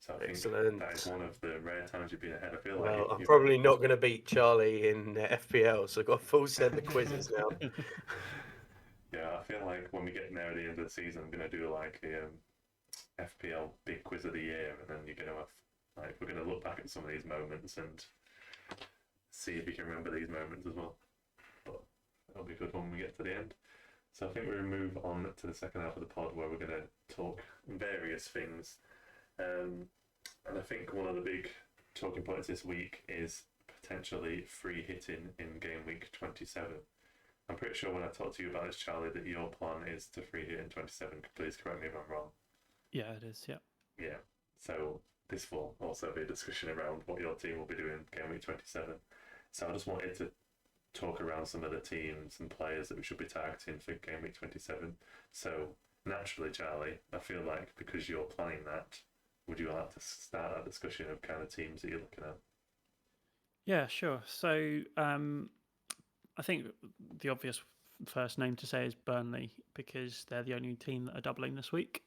So I think that is one of the rare times you've been ahead. I feel like I'm probably not going to beat Charlie in FPL, so I've got a full set of quizzes now. Yeah, I feel like when we get near the end of the season, I'm going to do like a FPL big quiz of the year, and then you're going to have like we're going to look back at some of these moments and see if you can remember these moments as well. But it'll be good when we get to the end. So I think we're going to move on to the second half of the pod where we're going to talk various things. And I think one of the big talking points this week is potentially free hitting in game week 27. I'm pretty sure when I talked to you about this, Charlie, that your plan is to free hit in 27. Please correct me if I'm wrong. Yeah, it is, yeah. Yeah, so this will also be a discussion around what your team will be doing game week 27. So I just wanted to talk around some of the teams and players that we should be targeting for game week 27. So naturally, Charlie, I feel like because you're planning that, would you like to start a discussion of kind of teams that you're looking at? Yeah, sure. So I think the obvious first name to say is Burnley because they're the only team that are doubling this week.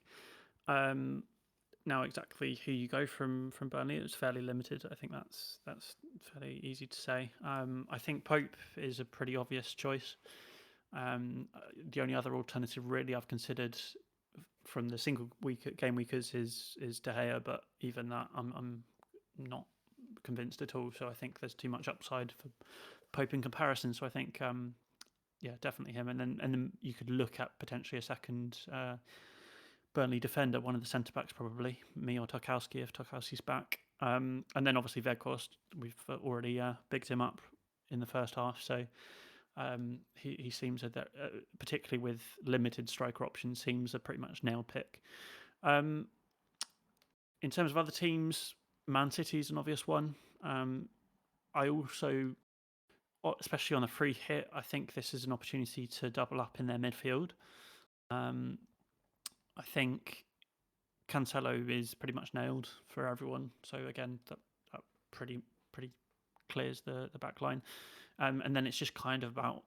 Now, exactly who you go from Burnley, it's fairly limited. I think that's fairly easy to say. I think Pope is a pretty obvious choice. The only other alternative really I've considered from the single week game weekers is De Gea, but even that I'm not convinced at all. So I think there's too much upside for Pope in comparison. So I think definitely him. And then you could look at potentially a second Burnley defender, one of the centre backs probably, me or Tarkowski if Tarkowski's back. And then obviously Weghorst, we've already bigged him up in the first half. So he seems that, particularly with limited striker options, seems a pretty much nail pick. In terms of other teams, Man City's an obvious one. I also, especially on a free hit, I think this is an opportunity to double up in their midfield. I think Cancelo is pretty much nailed for everyone. So again, that pretty clears the back line. And then it's just kind of about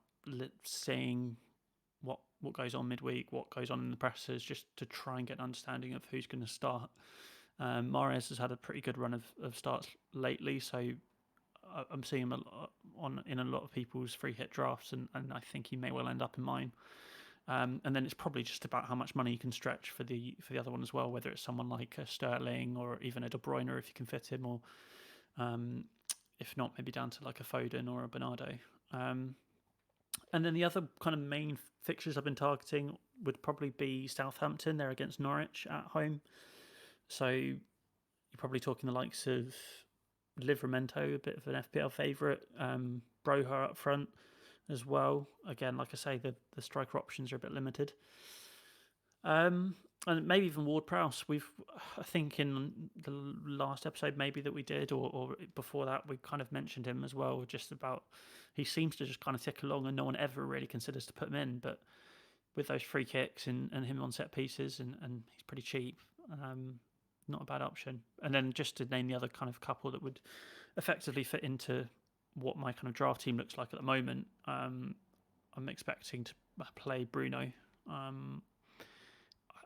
seeing what goes on midweek, what goes on in the presses, just to try and get an understanding of who's going to start. Mahrez has had a pretty good run of starts lately, so I'm seeing him in a lot of people's free hit drafts, and I think he may well end up in mine. And then it's probably just about how much money you can stretch for the other one as well, whether it's someone like a Sterling or even a De Bruyne if you can fit him, or if not, maybe down to like a Foden or a Bernardo. And then the other kind of main fixtures I've been targeting would probably be Southampton. They're against Norwich at home. So you're probably talking the likes of Livramento, a bit of an FPL favourite, Broha up front as well. Again, like I say, the striker options are a bit limited. And maybe even Ward-Prowse. I think in the last episode maybe that we did, or before that, we kind of mentioned him as well, just about he seems to just kind of tick along and no one ever really considers to put him in. But with those free kicks and him on set pieces, and he's pretty cheap, not a bad option. And then just to name the other kind of couple that would effectively fit into what my kind of draft team looks like at the moment, I'm expecting to play Bruno.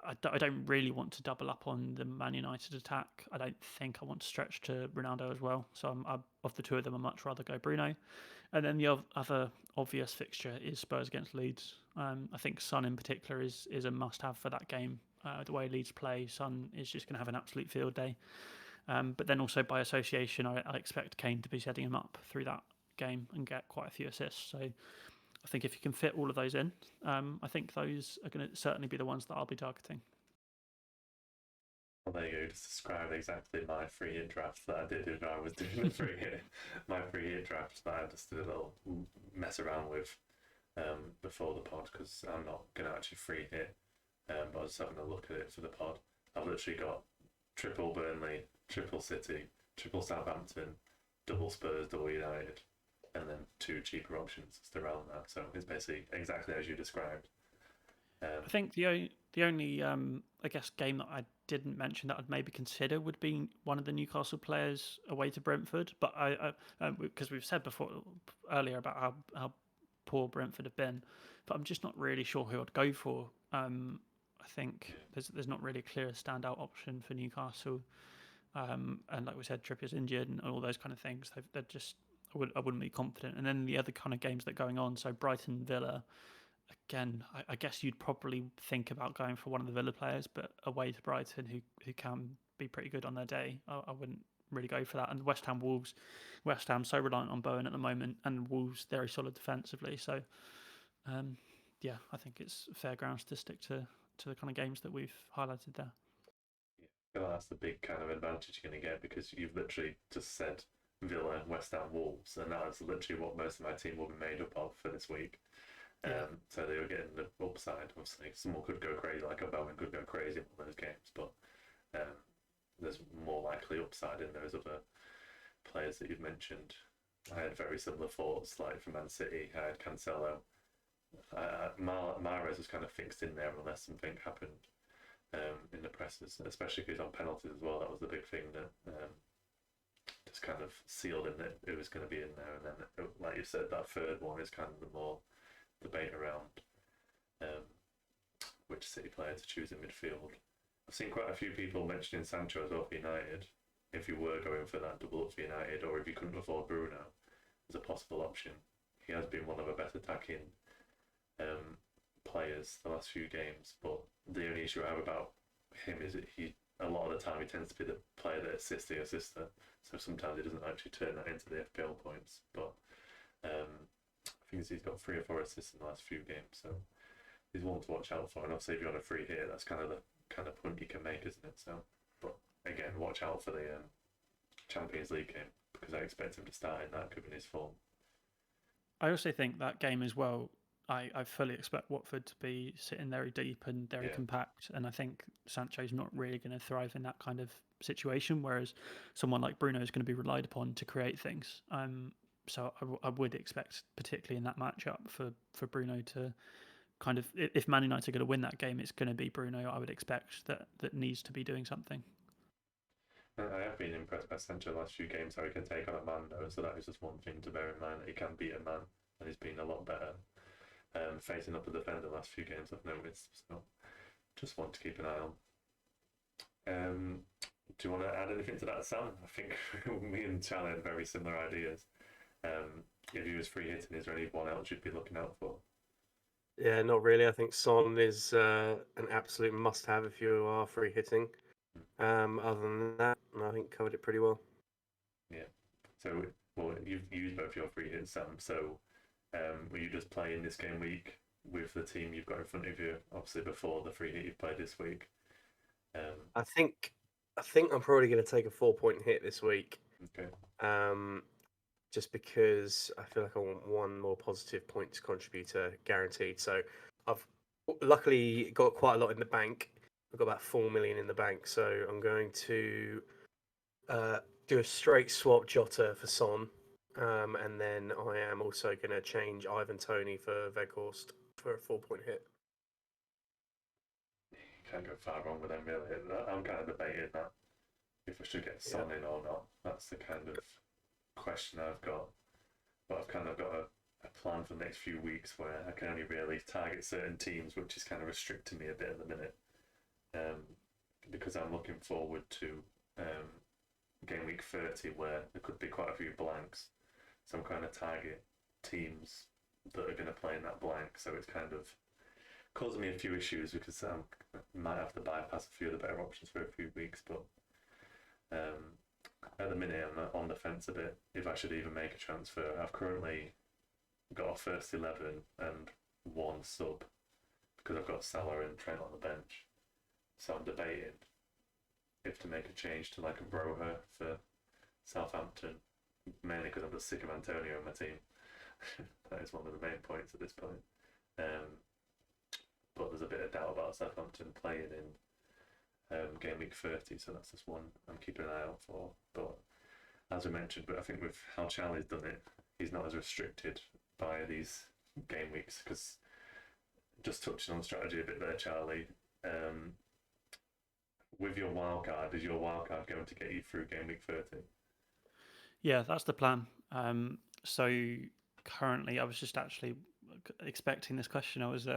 I don't really want to double up on the Man United attack. I don't think I want to stretch to Ronaldo as well. So of the two of them, I'd much rather go Bruno. And then the other obvious fixture is Spurs against Leeds. I think Son in particular is a must-have for that game. The way Leeds play, Son is just going to have an absolute field day. But then also by association, I expect Kane to be setting him up through that game and get quite a few assists. So I think if you can fit all of those in, I think those are going to certainly be the ones that I'll be targeting. Well, there you go. Just described exactly my free hit draft that I did when I was doing the free hit. My free hit draft that I just did a little mess around with before the pod, because I'm not going to actually free hit. But I was having a look at it for the pod. I've literally got triple Burnley, triple City, triple Southampton, double Spurs, double United, and then 2 cheaper options still around that. So it's basically exactly as you described. I think the only I guess game that I didn't mention that I'd maybe consider would be one of the Newcastle players away to Brentford, but I because we've said earlier about how poor Brentford have been, but I'm just not really sure who I'd go for. I think there's not really a clear standout option for Newcastle, and like we said, Trippier's injured and all those kind of things. They're just I wouldn't be confident. And then the other kind of games that are going on, so Brighton Villa. Again, I guess you'd probably think about going for one of the Villa players, but away to Brighton, who can be pretty good on their day, I wouldn't really go for that. And West Ham Wolves, West Ham so reliant on Bowen at the moment, and Wolves very solid defensively. So, yeah, I think it's fair grounds to stick to the kind of games that we've highlighted there. Yeah, that's the big kind of advantage you're going to get, because you've literally just said Villa, West Ham, Wolves, and that's literally what most of my team will be made up of for this week. So they were getting the upside. Obviously, someone could go crazy, like a Bowen could go crazy in one of those games, but there's more likely upside in those other players that you've mentioned. I had very similar thoughts, like for Man City, I had Cancelo. Mahrez was kind of fixed in there unless something happened in the presses, especially if he's on penalties as well. That was the big thing that just kind of sealed in that it was going to be in there. And then, like you said, that third one is kind of the more debate around which City player to choose in midfield. I've seen quite a few people mentioning Sancho as well for United. If you were going for that double up for United, or if you couldn't afford Bruno as a possible option, he has been one of our best attacking players the last few games. But the only issue I have about him is that a lot of the time he tends to be the player that assists the assister. So sometimes he doesn't actually turn that into the FPL points. But I think he's got 3 or 4 assists in the last few games, so he's one to watch out for. And obviously, if you're on a free hit, that's kind of the point you can make, isn't it? So, but again, watch out for the Champions League game, because I expect him to start in that, given his form. I also think that game as well, I fully expect Watford to be sitting very deep and very compact, and I think Sancho's not really going to thrive in that kind of situation, whereas someone like Bruno is going to be relied upon to create things. So I would expect, particularly in that matchup, for Bruno to kind of, if Man United are going to win that game, it's going to be Bruno. I would expect that needs to be doing something. I have been impressed by Sancho the last few games, how he can take on a man, though. So that is just one thing to bear in mind, that he can beat a man, and he's been a lot better facing up the defender the last few games, I've noticed. So just want to keep an eye on. Do you want to add anything to that, Sam? I think me and Charlie had very similar ideas. If he was free hitting, is there anyone else you'd be looking out for? Yeah, not really. I think Son is an absolute must-have if you are free hitting. Other than that, I think covered it pretty well. Yeah. So, well, you've used both your free hits, Sam. So, were you just playing this game week with the team you've got in front of you? Obviously, before the free hit you've played this week. I think I'm probably going to take a 4-point hit this week. Okay. Just because I feel like I want one more positive points contributor guaranteed. So I've luckily got quite a lot in the bank. I've got about 4 million in the bank. So I'm going to do a straight swap Jota for Son. And then I am also going to change Ivan Toney for Weghorst for a 4-point hit. You can't go far wrong with them, really. I'm kind of debating that, if I should get Son in or not. That's the kind of question I've got. But I've kind of got a plan for the next few weeks where I can only really target certain teams, which is kind of restricting me a bit at the minute. because I'm looking forward to game week 30 where there could be quite a few blanks. So I'm kind of target teams that are going to play in that blank. So it's kind of causing me a few issues because I might have to bypass a few of the better options for a few weeks. But at the minute, I'm on the fence a bit if I should even make a transfer. I've currently got a first 11 and one sub because I've got Salah and Trent on the bench. So I'm debating if to make a change to like a Broha for Southampton, mainly because I'm just sick of Antonio on my team. That is one of the main points at this point. But there's a bit of doubt about Southampton playing in game week 30, so that's just one I'm keeping an eye out for. But as we mentioned, but I think with how Charlie's done it, he's not as restricted by these game weeks. Because just touching on strategy a bit there, Charlie. With your wildcard, is your wildcard going to get you through game week 30? Yeah, that's the plan. So currently, I was just actually expecting this question. I was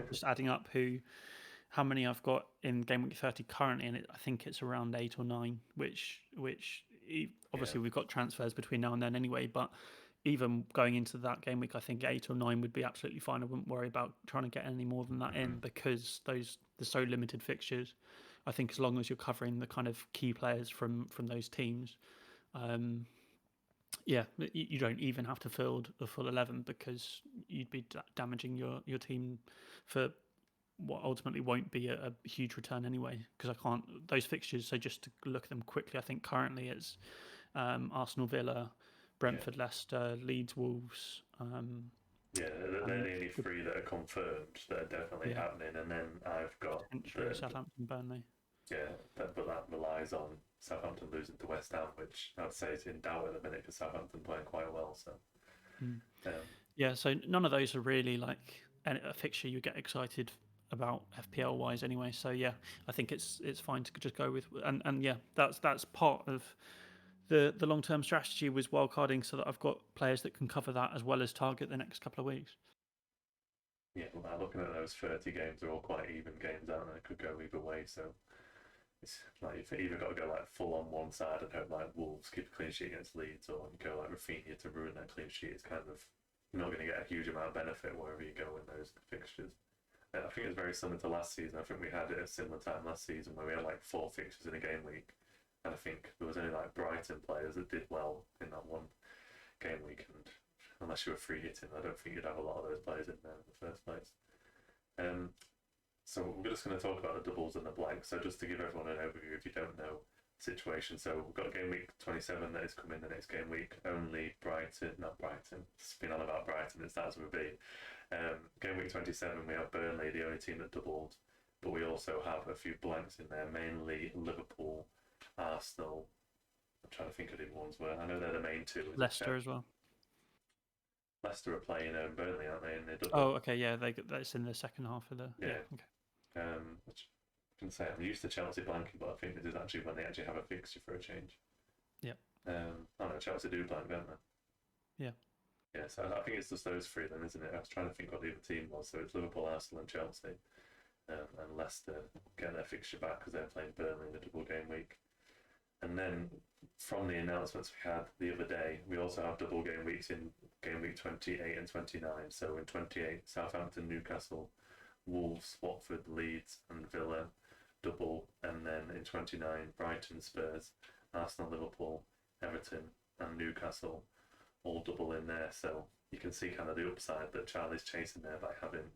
just adding up how many I've got in game week 30 currently, and I think it's around 8 or 9. Which obviously we've got transfers between now and then anyway. But even going into that game week, I think 8 or 9 would be absolutely fine. I wouldn't worry about trying to get any more than that in because there's so limited fixtures. I think as long as you're covering the kind of key players from those teams, you don't even have to field a full 11 because you'd be damaging your team for what ultimately won't be a huge return anyway. Because I can't those fixtures. So just to look at them quickly, I think currently it's Arsenal, Villa, Brentford, Leicester, Leeds, Wolves. They're the only 3 that are confirmed that are definitely happening, and then I've got Southampton, Burnley. Yeah, but that relies on Southampton losing to West Ham, which I'd say is in doubt at the minute because Southampton playing quite well. So, so none of those are really like a fixture you get excited about FPL wise anyway. So yeah, I think it's fine to just go with and that's part of the long term strategy was wildcarding so that I've got players that can cover that as well as target the next couple of weeks. Yeah, well, looking at those 30 games, they're all quite even games, aren't they? It could go either way. So it's like you've either got to go like full on one side and hope like Wolves keep a clean sheet against Leeds, or you go like Rafinha to ruin that clean sheet. It's kind of not going to get a huge amount of benefit wherever you go in those fixtures. I think it's very similar to last season. I think we had it at a similar time last season where we had like 4 fixtures in a game week, and I think there was only like Brighton players that did well in that one game week, and unless you were free hitting, I don't think you'd have a lot of those players in there in the first place. So we're just going to talk about the doubles and the blanks. So just to give everyone an overview, if you don't know the situation. So we've got game week 27 that is coming the next game week. Only not Brighton. It's been on about Brighton. It starts with a B. Game week 27, we have Burnley, the only team that doubled. But we also have a few blanks in there, mainly Liverpool, Arsenal. I'm trying to think of the ones where I know they're the main 2. Leicester as well. Leicester are playing Burnley, aren't they? And they double. Oh, okay, yeah, that's in the second half of the. Yeah. Okay. Which I can say I'm used to Chelsea blanking, but I think this is actually when they actually have a fixture for a change. Yeah. I know Chelsea do blank, don't they? Yeah. Yeah, so I think it's just those 3 then, isn't it? I was trying to think what the other team was. So it's Liverpool, Arsenal, and Chelsea, and Leicester get their fixture back because they're playing Burnley in the double game week. And then from the announcements we had the other day, we also have double game weeks in game week 28 and 29. So in 28, Southampton, Newcastle, Wolves, Watford, Leeds, and Villa double, and then in 29, Brighton, Spurs, Arsenal, Liverpool, Everton, and Newcastle all double in there. So you can see kind of the upside that Charlie's chasing there by having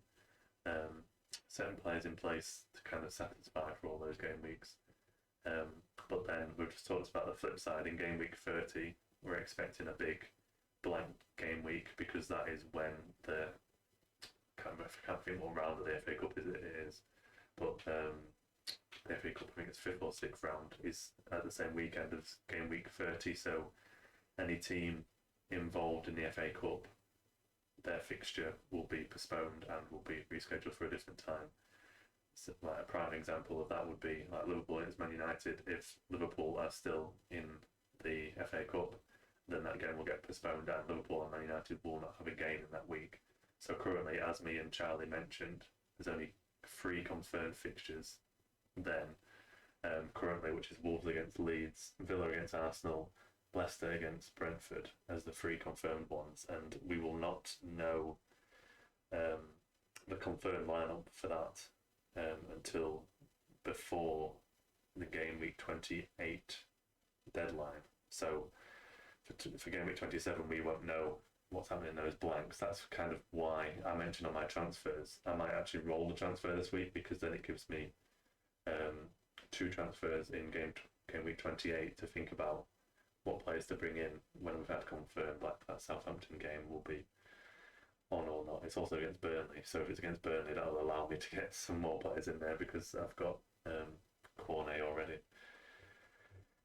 certain players in place to kind of satisfy for all those game weeks. But then we've just talked about the flip side. In game week 30, we're expecting a big blank game week because that is when the I can't think what round of the FA Cup it is, but the FA Cup, I think it's 5th or 6th round, is at the same weekend as game week 30. So any team involved in the FA Cup, their fixture will be postponed and will be rescheduled for a different time. So, like a prime example of that would be like Liverpool against Man United. If Liverpool are still in the FA Cup, then that game will get postponed and Liverpool and Man United will not have a game in that week. So currently, as me and Charlie mentioned, there's only 3 confirmed fixtures then currently, which is Wolves against Leeds, Villa against Arsenal, Leicester against Brentford as the 3 confirmed ones, and we will not know the confirmed lineup for that until before the game week 28 deadline. So for game week 27, we won't know what's happening in those blanks. That's kind of why I mentioned on my transfers, I might actually roll the transfer this week, because then it gives me 2 transfers in game week 28 to think about what players to bring in when we've had confirmed, like that Southampton game will be on or not. It's also against Burnley, so if it's against Burnley, that'll allow me to get some more players in there, because I've got Cornet already.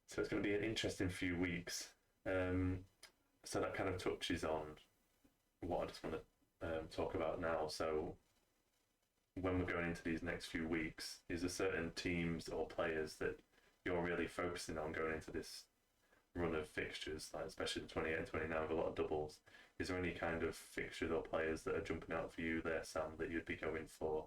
So it's going to be an interesting few weeks. So that kind of touches on what I just want to talk about now. So when we're going into these next few weeks, is there certain teams or players that you're really focusing on going into this run of fixtures, like especially the 28 and 29 with a lot of doubles? Is there any kind of fixtures or players that are jumping out for you there, Sam, that you'd be going for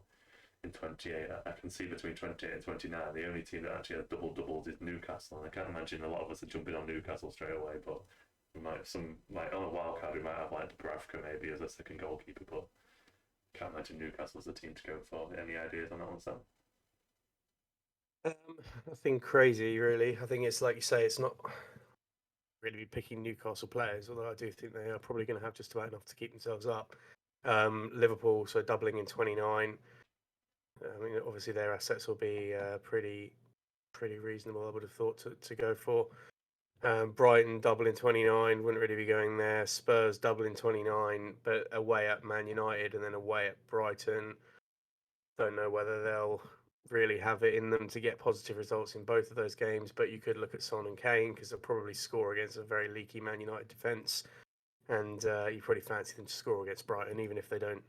in 28? I can see between 28 and 29, the only team that actually has doubles is Newcastle, and I can't imagine a lot of us are jumping on Newcastle straight away, but we might, on a wild card, we might have like Dubravka maybe as a second goalkeeper, but can't imagine Newcastle's the team to go for. Any ideas on that one, Sam? Nothing crazy, really. I think it's like you say, it's not really picking Newcastle players, although I do think they are probably going to have just about enough to keep themselves up. Liverpool, so doubling in 29. I mean, obviously their assets will be pretty reasonable, I would have thought, to go for. Brighton double in 29, wouldn't really be going there. Spurs double in 29, but away at Man United and then away at Brighton. Don't know whether they'll really have it in them to get positive results in both of those games, but you could look at Son and Kane, because they'll probably score against a very leaky Man United defence, and you probably fancy them to score against Brighton, even if they don't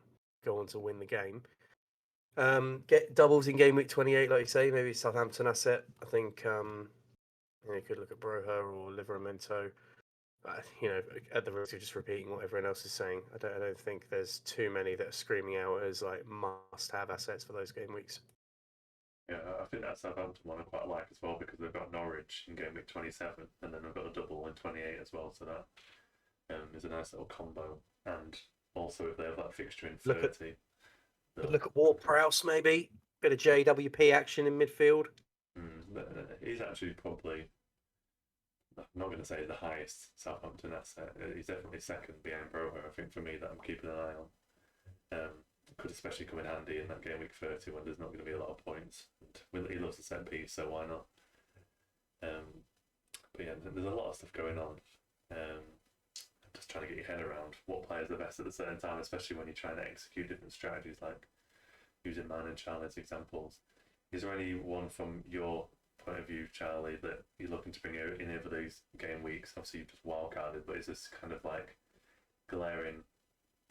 go on to win the game. Get doubles in game week 28, like you say, maybe Southampton asset. I think you could look at Broha or Livramento. At the risk of just repeating what everyone else is saying, I don't think there's too many that are screaming out as like must-have assets for those game weeks. Yeah, I think that Southampton one I quite like as well, because they've got Norwich in game week 27, and then they've got a double in 28 as well, so that is a nice little combo. And also if they have that fixture in 30. Look at Ward-Prowse maybe, bit of JWP action in midfield. He's actually probably, I'm not going to say the highest Southampton asset. He's definitely second behind Broha, I think, for me, that I'm keeping an eye on. Could especially come in handy in that game week 30 when there's not going to be a lot of points. And he loves the set piece, so why not? But yeah, there's a lot of stuff going on. Just trying to get your head around what players are best at a certain time, especially when you're trying to execute different strategies, like using Man and Charlie as examples. Is there any one from your point of view, Charlie, that you're looking to bring out in over these game weeks? Obviously, you've just wildcarded, but is this kind of like glaring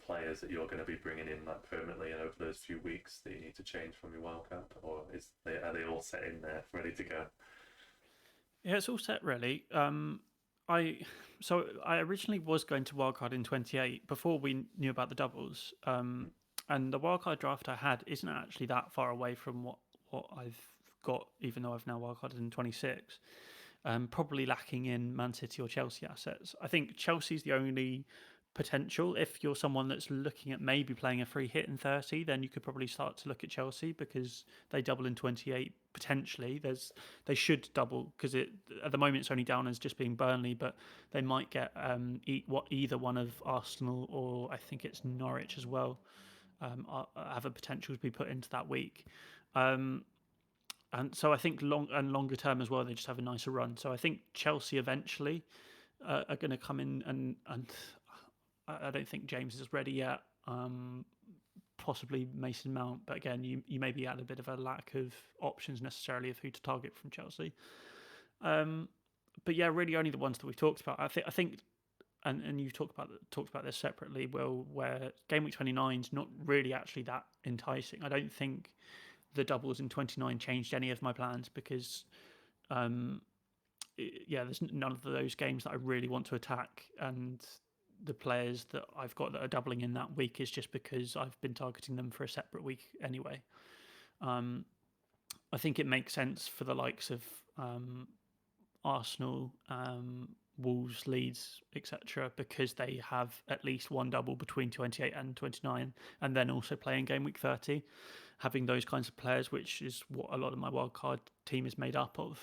players that you're going to be bringing in like permanently and over those few weeks that you need to change from your wildcard, or are they all set in there ready to go? Yeah, it's all set really. I originally was going to wildcard in 28 before we knew about the doubles. And the wildcard draft I had isn't actually that far away from what I've got, even though I've now wildcarded in 26. Probably lacking in Man City or Chelsea assets. I think Chelsea's the only potential. If you're someone that's looking at maybe playing a free hit in 30, then you could probably start to look at Chelsea, because they double in 28 potentially. They should double, because at the moment it's only down as just being Burnley, but they might get either one of Arsenal or I think it's Norwich as well. Have a potential to be put into that week. And so I think longer term as well, they just have a nicer run. So I think Chelsea eventually are going to come in, and I don't think James is ready yet. Possibly Mason Mount, but again, you maybe had a bit of a lack of options necessarily of who to target from Chelsea. But yeah, really only the ones that we've talked about. I think, and you've talked about this separately, Will, where game week 29 is not really actually that enticing. I don't think the doubles in 29 changed any of my plans, because there's none of those games that I really want to attack, and the players that I've got that are doubling in that week is just because I've been targeting them for a separate week anyway. I think it makes sense for the likes of Arsenal, Wolves, Leeds, etc., because they have at least one double between 28 and 29, and then also playing game week 30. Having those kinds of players, which is what a lot of my wildcard team is made up of,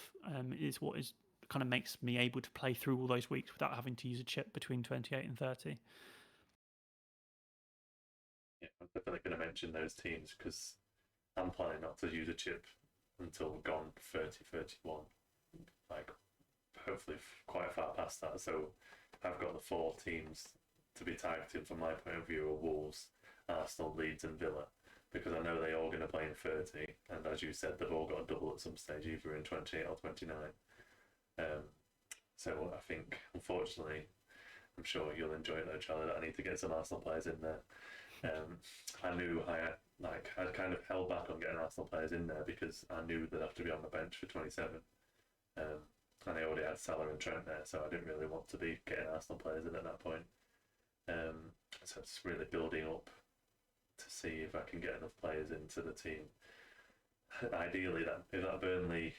is what is kind of makes me able to play through all those weeks without having to use a chip between 28 and 30. Yeah, I'm definitely going to mention those teams because I'm planning not to use a chip until we've gone 30, 31. Like, hopefully quite far past that. So I've got the 4 teams to be targeted from my point of view are Wolves, Arsenal, Leeds and Villa, because I know they're all going to play in 30, and as you said, they've all got a double at some stage, either in 28 or 29. So I think, unfortunately, I'm sure you'll enjoy it though, Charlie, that I need to get some Arsenal players in there. I knew I'd kind of held back on getting Arsenal players in there because I knew they'd have to be on the bench for 27. And I already had Salah and Trent there, so I didn't really want to be getting Arsenal players in at that point. So it's really building up to see if I can get enough players into the team. Ideally, if that Burnley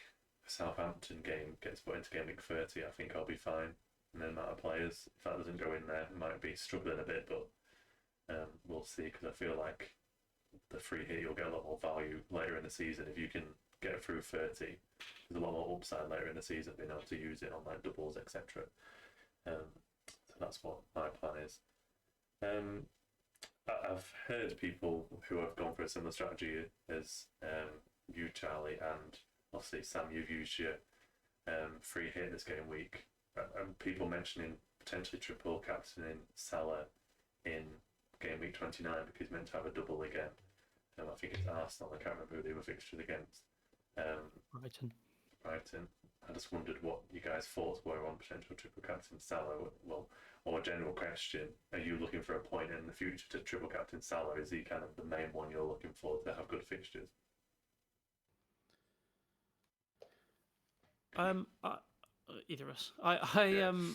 Southampton game gets put into game week 30, I think I'll be fine. And the amount of players, if that doesn't go in there, I might be struggling a bit, but we'll see, because I feel like the free hit, you'll get a lot more value later in the season if you can get through 30. There's a lot more upside later in the season being able to use it on like doubles, etc. So that's what my plan is. I've heard people who have gone for a similar strategy as you, Charlie, and obviously Sam, you've used your free hit this game week, and people mentioning potentially triple captaining Salah in game week 29 because he's meant to have a double again. I think it's Arsenal. I can't remember who they were fixtured against. Brighton. I just wondered what you guys' thoughts were on potential triple captain Salah. Well, or a general question: are you looking for a point in the future to triple captain Salah? Is he kind of the main one you're looking for to have good fixtures? Either of us. I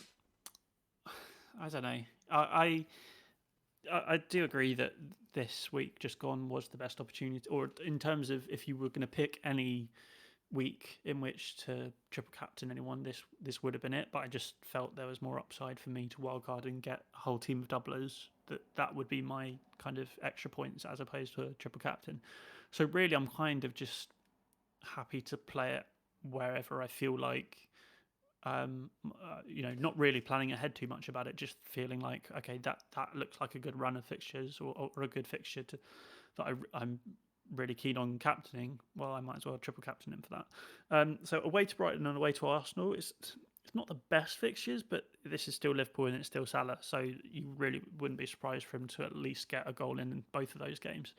don't know. I do agree that this week just gone was the best opportunity, or in terms of if you were going to pick any week in which to triple captain anyone, this would have been it. But I just felt there was more upside for me to wildcard and get a whole team of doublers. That would be my kind of extra points as opposed to a triple captain. So really, I'm kind of just happy to play it wherever I feel like. Not really planning ahead too much about it, just feeling like, okay, that looks like a good run of fixtures or a good fixture that I'm really keen on captaining. Well, I might as well triple captain him for that. So away to Brighton and away to Arsenal, it's not the best fixtures, but this is still Liverpool and it's still Salah, so you really wouldn't be surprised for him to at least get a goal in both of those games.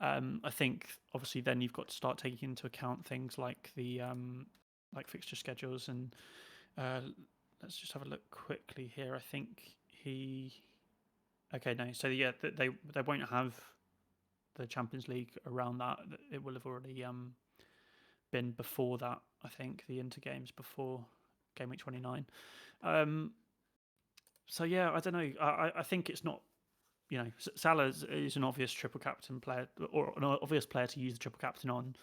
I think obviously then you've got to start taking into account things like the like fixture schedules and let's just have a look quickly here. I think so yeah, they won't have the Champions League around that. It will have already been before that. I think the Inter games before game week 29. So yeah, I don't know. I think it's not. Salah is an obvious triple captain player, or an obvious player to use the triple captain on.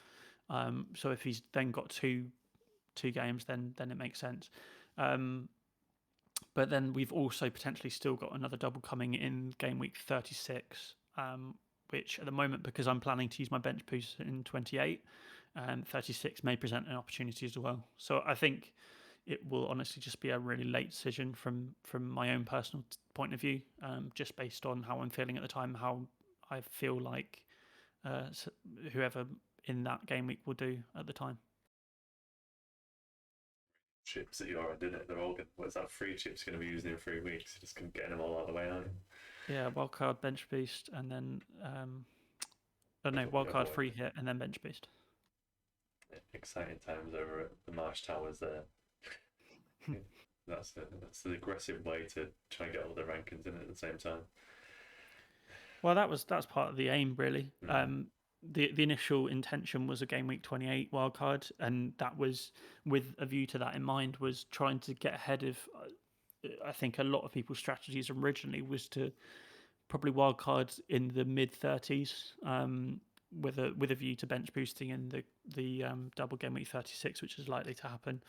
So if he's then got two games, then it makes sense. But then we've also potentially still got another double coming in game week 36, which at the moment, because I'm planning to use my bench boost in 28, 36 may present an opportunity as well. So I think it will honestly just be a really late decision from my own personal point of view, just based on how I'm feeling at the time, how I feel like whoever in that game week will do at the time. Chips that you already did it. They're all good. What's that? 3 chips going to be using in 3 weeks. You just can get them all out of the way, aren't you? Yeah, wildcard, bench boost, and then wildcard, free hit, and then bench boost. Exciting times over at the Marsh Towers there. That's an aggressive way to try and get all the rankings in at the same time. Well, that's part of the aim, really. The initial intention was a game week 28 wildcard, and that was with a view to that in mind, was trying to get ahead of. I think a lot of people's strategies originally was to probably wildcard in the mid 30s, with a view to bench boosting in the double game week 36, which is likely to happen.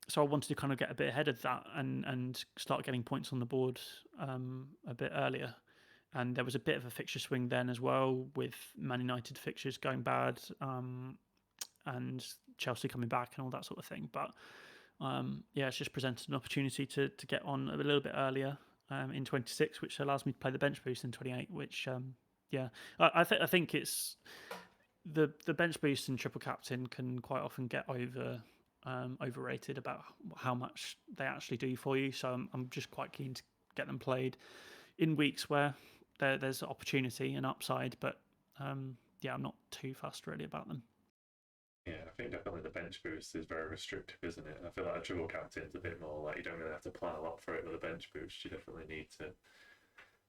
So I wanted to kind of get a bit ahead of that and start getting points on the board a bit earlier. And there was a bit of a fixture swing then as well, with Man United fixtures going bad and Chelsea coming back and all that sort of thing. But it's just presented an opportunity to get on a little bit earlier in 26, which allows me to play the bench boost in 28, which, I think it's the bench boost and triple captain can quite often get overrated about how much they actually do for you. So I'm just quite keen to get them played in weeks where there's opportunity and upside, but I'm not too fussed really about them. Yeah, I think definitely the bench boost is very restrictive, isn't it? I feel like a triple captain's a bit more like you don't really have to plan a lot for it with a bench boost. You definitely need to,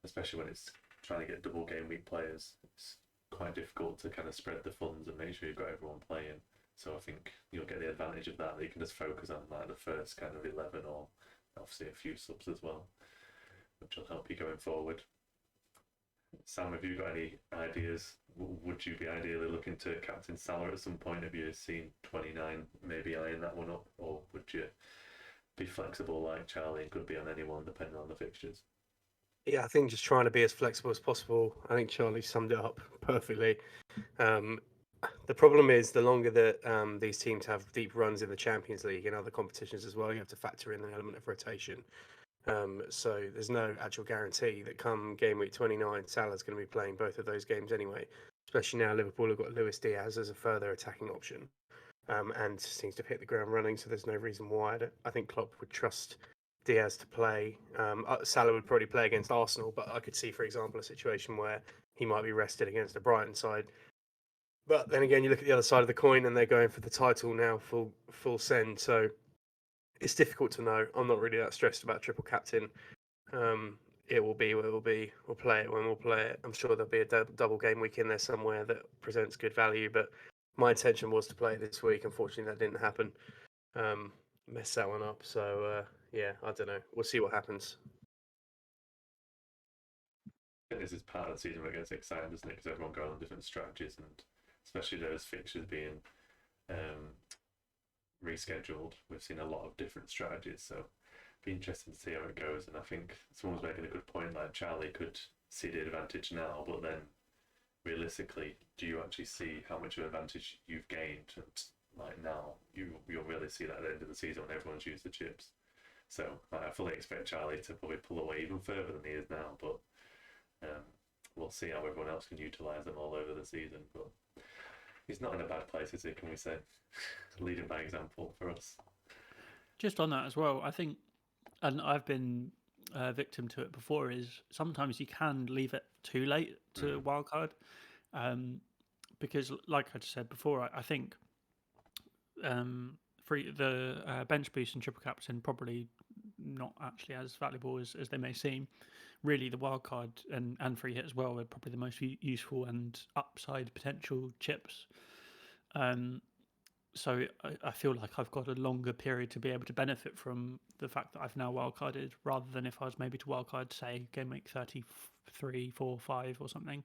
especially when it's trying to get double game week players, it's quite difficult to kind of spread the funds and make sure you've got everyone playing. So I think you'll get the advantage of that you can just focus on like the first kind of 11 or obviously a few subs as well, which will help you going forward. Sam, have you got any ideas? Would you be ideally looking to captain Salah at some point? Have you seen 29 maybe eyeing that one up, or would you be flexible like Charlie and could be on anyone depending on the fixtures? Yeah, I think just trying to be as flexible as possible. I think Charlie summed it up perfectly. The problem is the longer that these teams have deep runs in the Champions League and other competitions as well, you have to factor in an element of rotation. So there's no actual guarantee that come game week 29, Salah's going to be playing both of those games anyway, especially now Liverpool have got Luis Diaz as a further attacking option and seems to hit the ground running, so there's no reason why. I think Klopp would trust Diaz to play. Salah would probably play against Arsenal, but I could see, for example, a situation where he might be rested against the Brighton side. But then again, you look at the other side of the coin and they're going for the title now, full send, so it's difficult to know. I'm not really that stressed about triple captain. It will be what it will be. We'll play it when we'll play it. I'm sure there'll be a double game week in there somewhere that presents good value, but my intention was to play it this week. Unfortunately, that didn't happen. Messed that one up. So, I don't know. We'll see what happens. I think this is part of the season where it gets exciting, doesn't it? Because everyone goes on different strategies, and especially those fixtures being rescheduled, we've seen a lot of different strategies, so it'd be interesting to see how it goes. And I think someone's making a good point, like Charlie could see the advantage now, but then realistically, do you actually see how much of an advantage you've gained? And like now, you'll really see that at the end of the season when everyone's used the chips. So I fully expect Charlie to probably pull away even further than he is now, but we'll see how everyone else can utilise them all over the season. But he's not in a bad place, is he, can we say? Leading by example for us. Just on that as well, I think, and I've been a victim to it before, is sometimes you can leave it too late to wildcard. Because, like I just said before, I think the bench boost and triple captain probably not actually as valuable as they may seem. Really, the wildcard and free hit as well are probably the most useful and upside potential chips. So I feel like I've got a longer period to be able to benefit from the fact that I've now wildcarded, rather than if I was maybe to wildcard, say, game week 33, 4, 5 or something,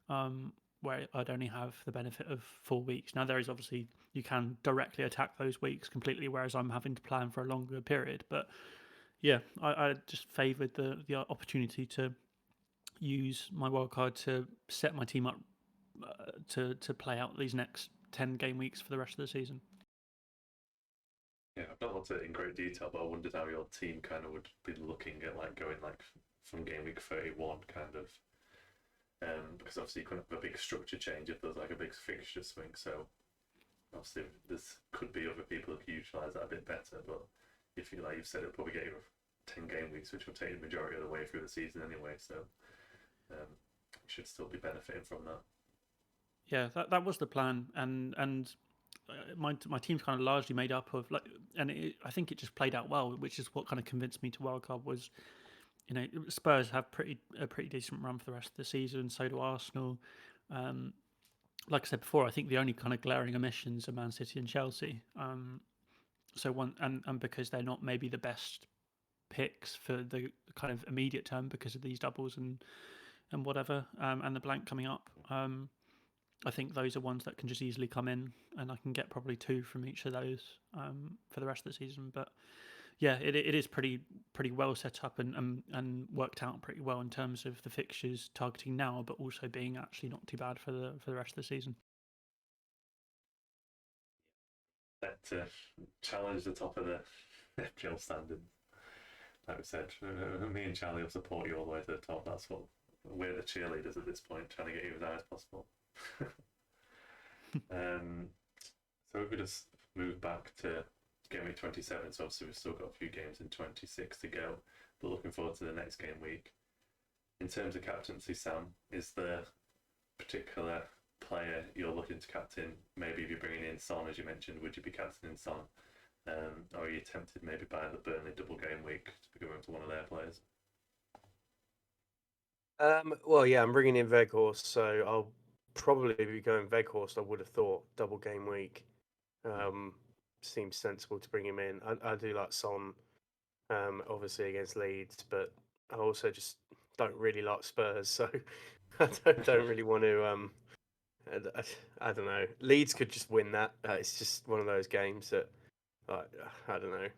where I'd only have the benefit of 4 weeks. Now, there is obviously, you can directly attack those weeks completely, whereas I'm having to plan for a longer period. But yeah, I just favoured the opportunity to use my wildcard to set my team up to play out these next 10 game weeks for the rest of the season. Yeah, I've not looked at it in great detail, but I wondered how your team kind of would be looking at like going like from game week 31 kind of, because obviously you couldn't have a big structure change if there's like a big fixture swing. So obviously this could be other people who can utilise that a bit better. But if you, like you've said, it'll probably get you 10 game weeks, which will take the majority of the way through the season anyway. So you should still be benefiting from that. Yeah, that was the plan, and my team's kind of largely made up of I think it just played out well, which is what kind of convinced me to wildcard was, Spurs have a pretty decent run for the rest of the season, so do Arsenal. Like I said before, I think the only kind of glaring omissions are Man City and Chelsea. And because they're not maybe the best picks for the kind of immediate term because of these doubles and and whatever, and the blank coming up. I think those are ones that can just easily come in, and I can get probably 2 from each of those for the rest of the season. But yeah, it is pretty well set up and worked out pretty well in terms of the fixtures targeting now, but also being actually not too bad for the rest of the season. That challenge the top of the FPL standard. Like we said, me and Charlie will support you all the way to the top. That's what we're the cheerleaders at this point, trying to get you as high as possible. So we could just move back to Gameweek 27. So obviously we've still got a few games in 26 to go, but looking forward to the next game week. In terms of captaincy, Sam, is there a particular player you're looking to captain? Maybe if you're bringing in Son, as you mentioned, would you be captaining Son? Or are you tempted maybe by the Burnley double game week to be going for one of their players? Well, yeah, I'm bringing in Weghorst, so I'll probably be going Weghorst. I would have thought double game week seems sensible to bring him in. I do like Son, obviously against Leeds, but I also just don't really like Spurs, so I don't really want to. I don't know. Leeds could just win that. It's just one of those games that I don't know.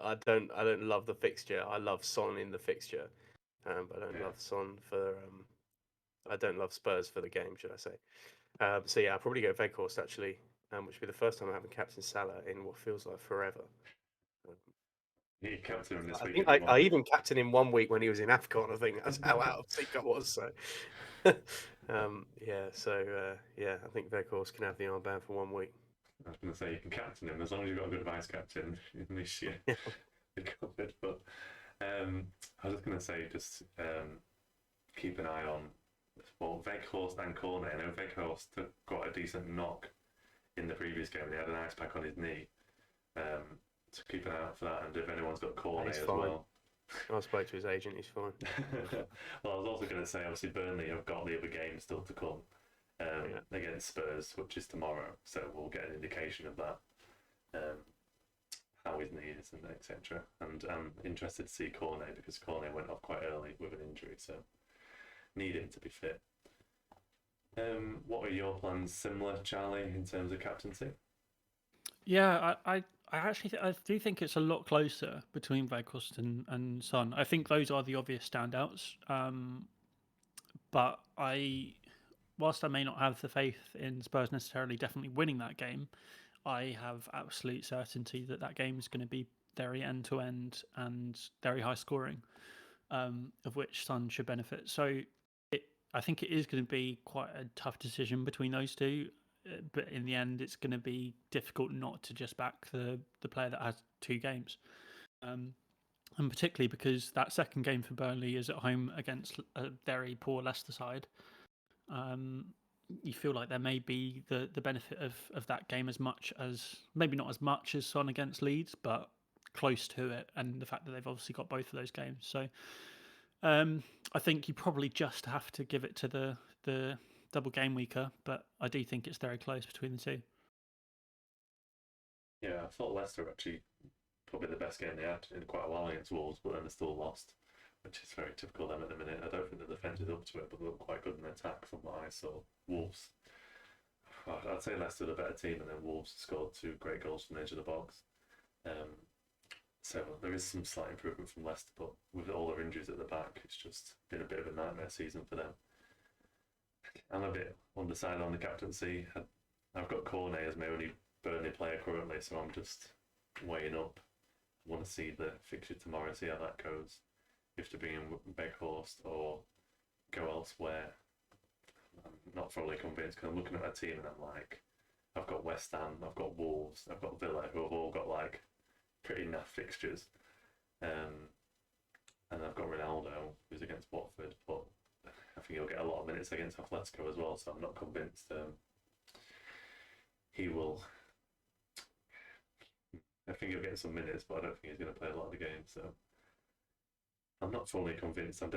I don't love the fixture. I love Son in the fixture, but I don't love Son for. I don't love Spurs for the game, should I say? So yeah, I'll probably go Weghorst actually, which will be the first time I haven't captained Salah in what feels like forever. You captain him this I week. think I even captained him one week when he was in AFCON. I think that's how out of sync I was. So yeah, I think Weghorst can have the armband for 1 week. I was going to say you can captain him as long as you've got a good vice captain in this year. You're covered. But I was just going to say, just keep an eye on Weghorst and Cornet. I know Weghorst got a decent knock in the previous game. He had an ice pack on his knee. So keep an eye out for that. And if anyone's got Cornet as well. I spoke to his agent. He's fine. Well, I was also going to say, obviously Burnley have got the other game still to come. Against Spurs, which is tomorrow, so we'll get an indication of that, how his knee is and etc. And I'm interested to see Cornet because Cornet went off quite early with an injury, so need him to be fit. What are your plans? Similar, Charlie, in terms of captaincy? Yeah, I actually I do think it's a lot closer between Weghorst and Son. I think those are the obvious standouts, but whilst I may not have the faith in Spurs necessarily definitely winning that game, I have absolute certainty that game is going to be very end-to-end and very high scoring, of which Son should benefit. So I think it is going to be quite a tough decision between those two, but in the end it's going to be difficult not to just back the player that has 2 games. And particularly because that second game for Burnley is at home against a very poor Leicester side. You feel like there may be the benefit of that game as much as, maybe not as much as Son against Leeds, but close to it, and the fact that they've obviously got both of those games. So I think you probably just have to give it to the double game weeker, but I do think it's very close between the two. Yeah, I thought Leicester actually probably the best game they had in quite a while against Wolves, but then they still lost, which is very typical of them at the minute. I don't think the defence is up to it, but they look quite good in attack from what I saw. Wolves, I'd say Leicester the better team, and then Wolves scored 2 great goals from the edge of the box. So there is some slight improvement from Leicester, but with all their injuries at the back, it's just been a bit of a nightmare season for them. I'm a bit undecided on the captaincy. I've got Cornet as my only Burnley player currently, so I'm just weighing up. I want to see the fixture tomorrow, see how that goes. If to bring in Weghorst or go elsewhere. I'm not fully convinced because I'm looking at that team and I'm like, I've got West Ham, I've got Wolves, I've got Villa, who have all got like pretty naff fixtures. And I've got Ronaldo, who's against Watford, but I think he'll get a lot of minutes against Atletico as well, so I'm not convinced he will. I think he'll get some minutes, but I don't think he's going to play a lot of the game, so I'm not fully convinced. I'm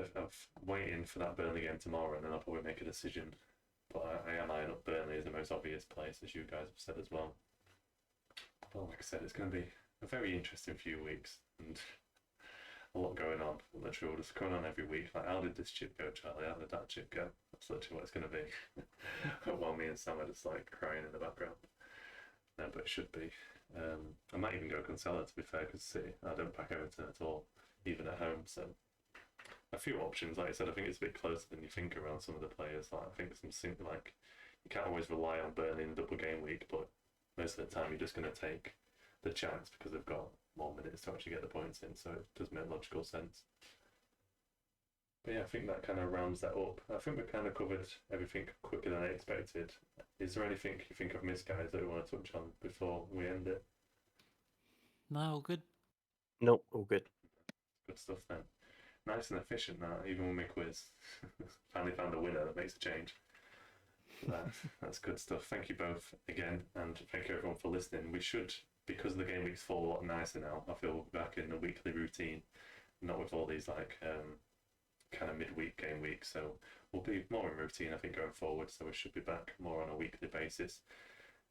waiting for that Burnley game tomorrow, and then I'll probably make a decision. But I am eyeing up Burnley as the most obvious place, as you guys have said as well. But like I said, it's going to be a very interesting few weeks and a lot going on. literally all just coming on every week. Like, how did this chip go, Charlie? How did that chip go? That's literally what it's going to be. While me and Sam are just like crying in the background. No, but it should be. I might even go Cancelo, to be fair, because City, I don't back Everton at all, even at home. So a few options. Like I said, I think it's a bit closer than you think around some of the players. Like, I think like you can't always rely on Burnley in the double game week, but most of the time you're just going to take the chance because they've got more minutes to actually get the points in. So it does make logical sense. But yeah, I think that kind of rounds that up. I think we kind of covered everything quicker than I expected. Is there anything you think I've missed, guys, that we want to touch on before we end it? No, all good. Nope, all good. Good stuff then. Nice and efficient now, even with my quiz. Finally found a winner that makes a change. That's good stuff. Thank you both again, and thank you everyone for listening. We should, because the game weeks fall a lot nicer now, I feel we're back in the weekly routine, not with all these like kind of midweek game weeks. So we'll be more in routine, I think, going forward. So we should be back more on a weekly basis.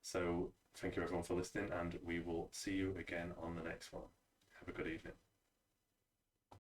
So thank you everyone for listening, and we will see you again on the next one. Have a good evening.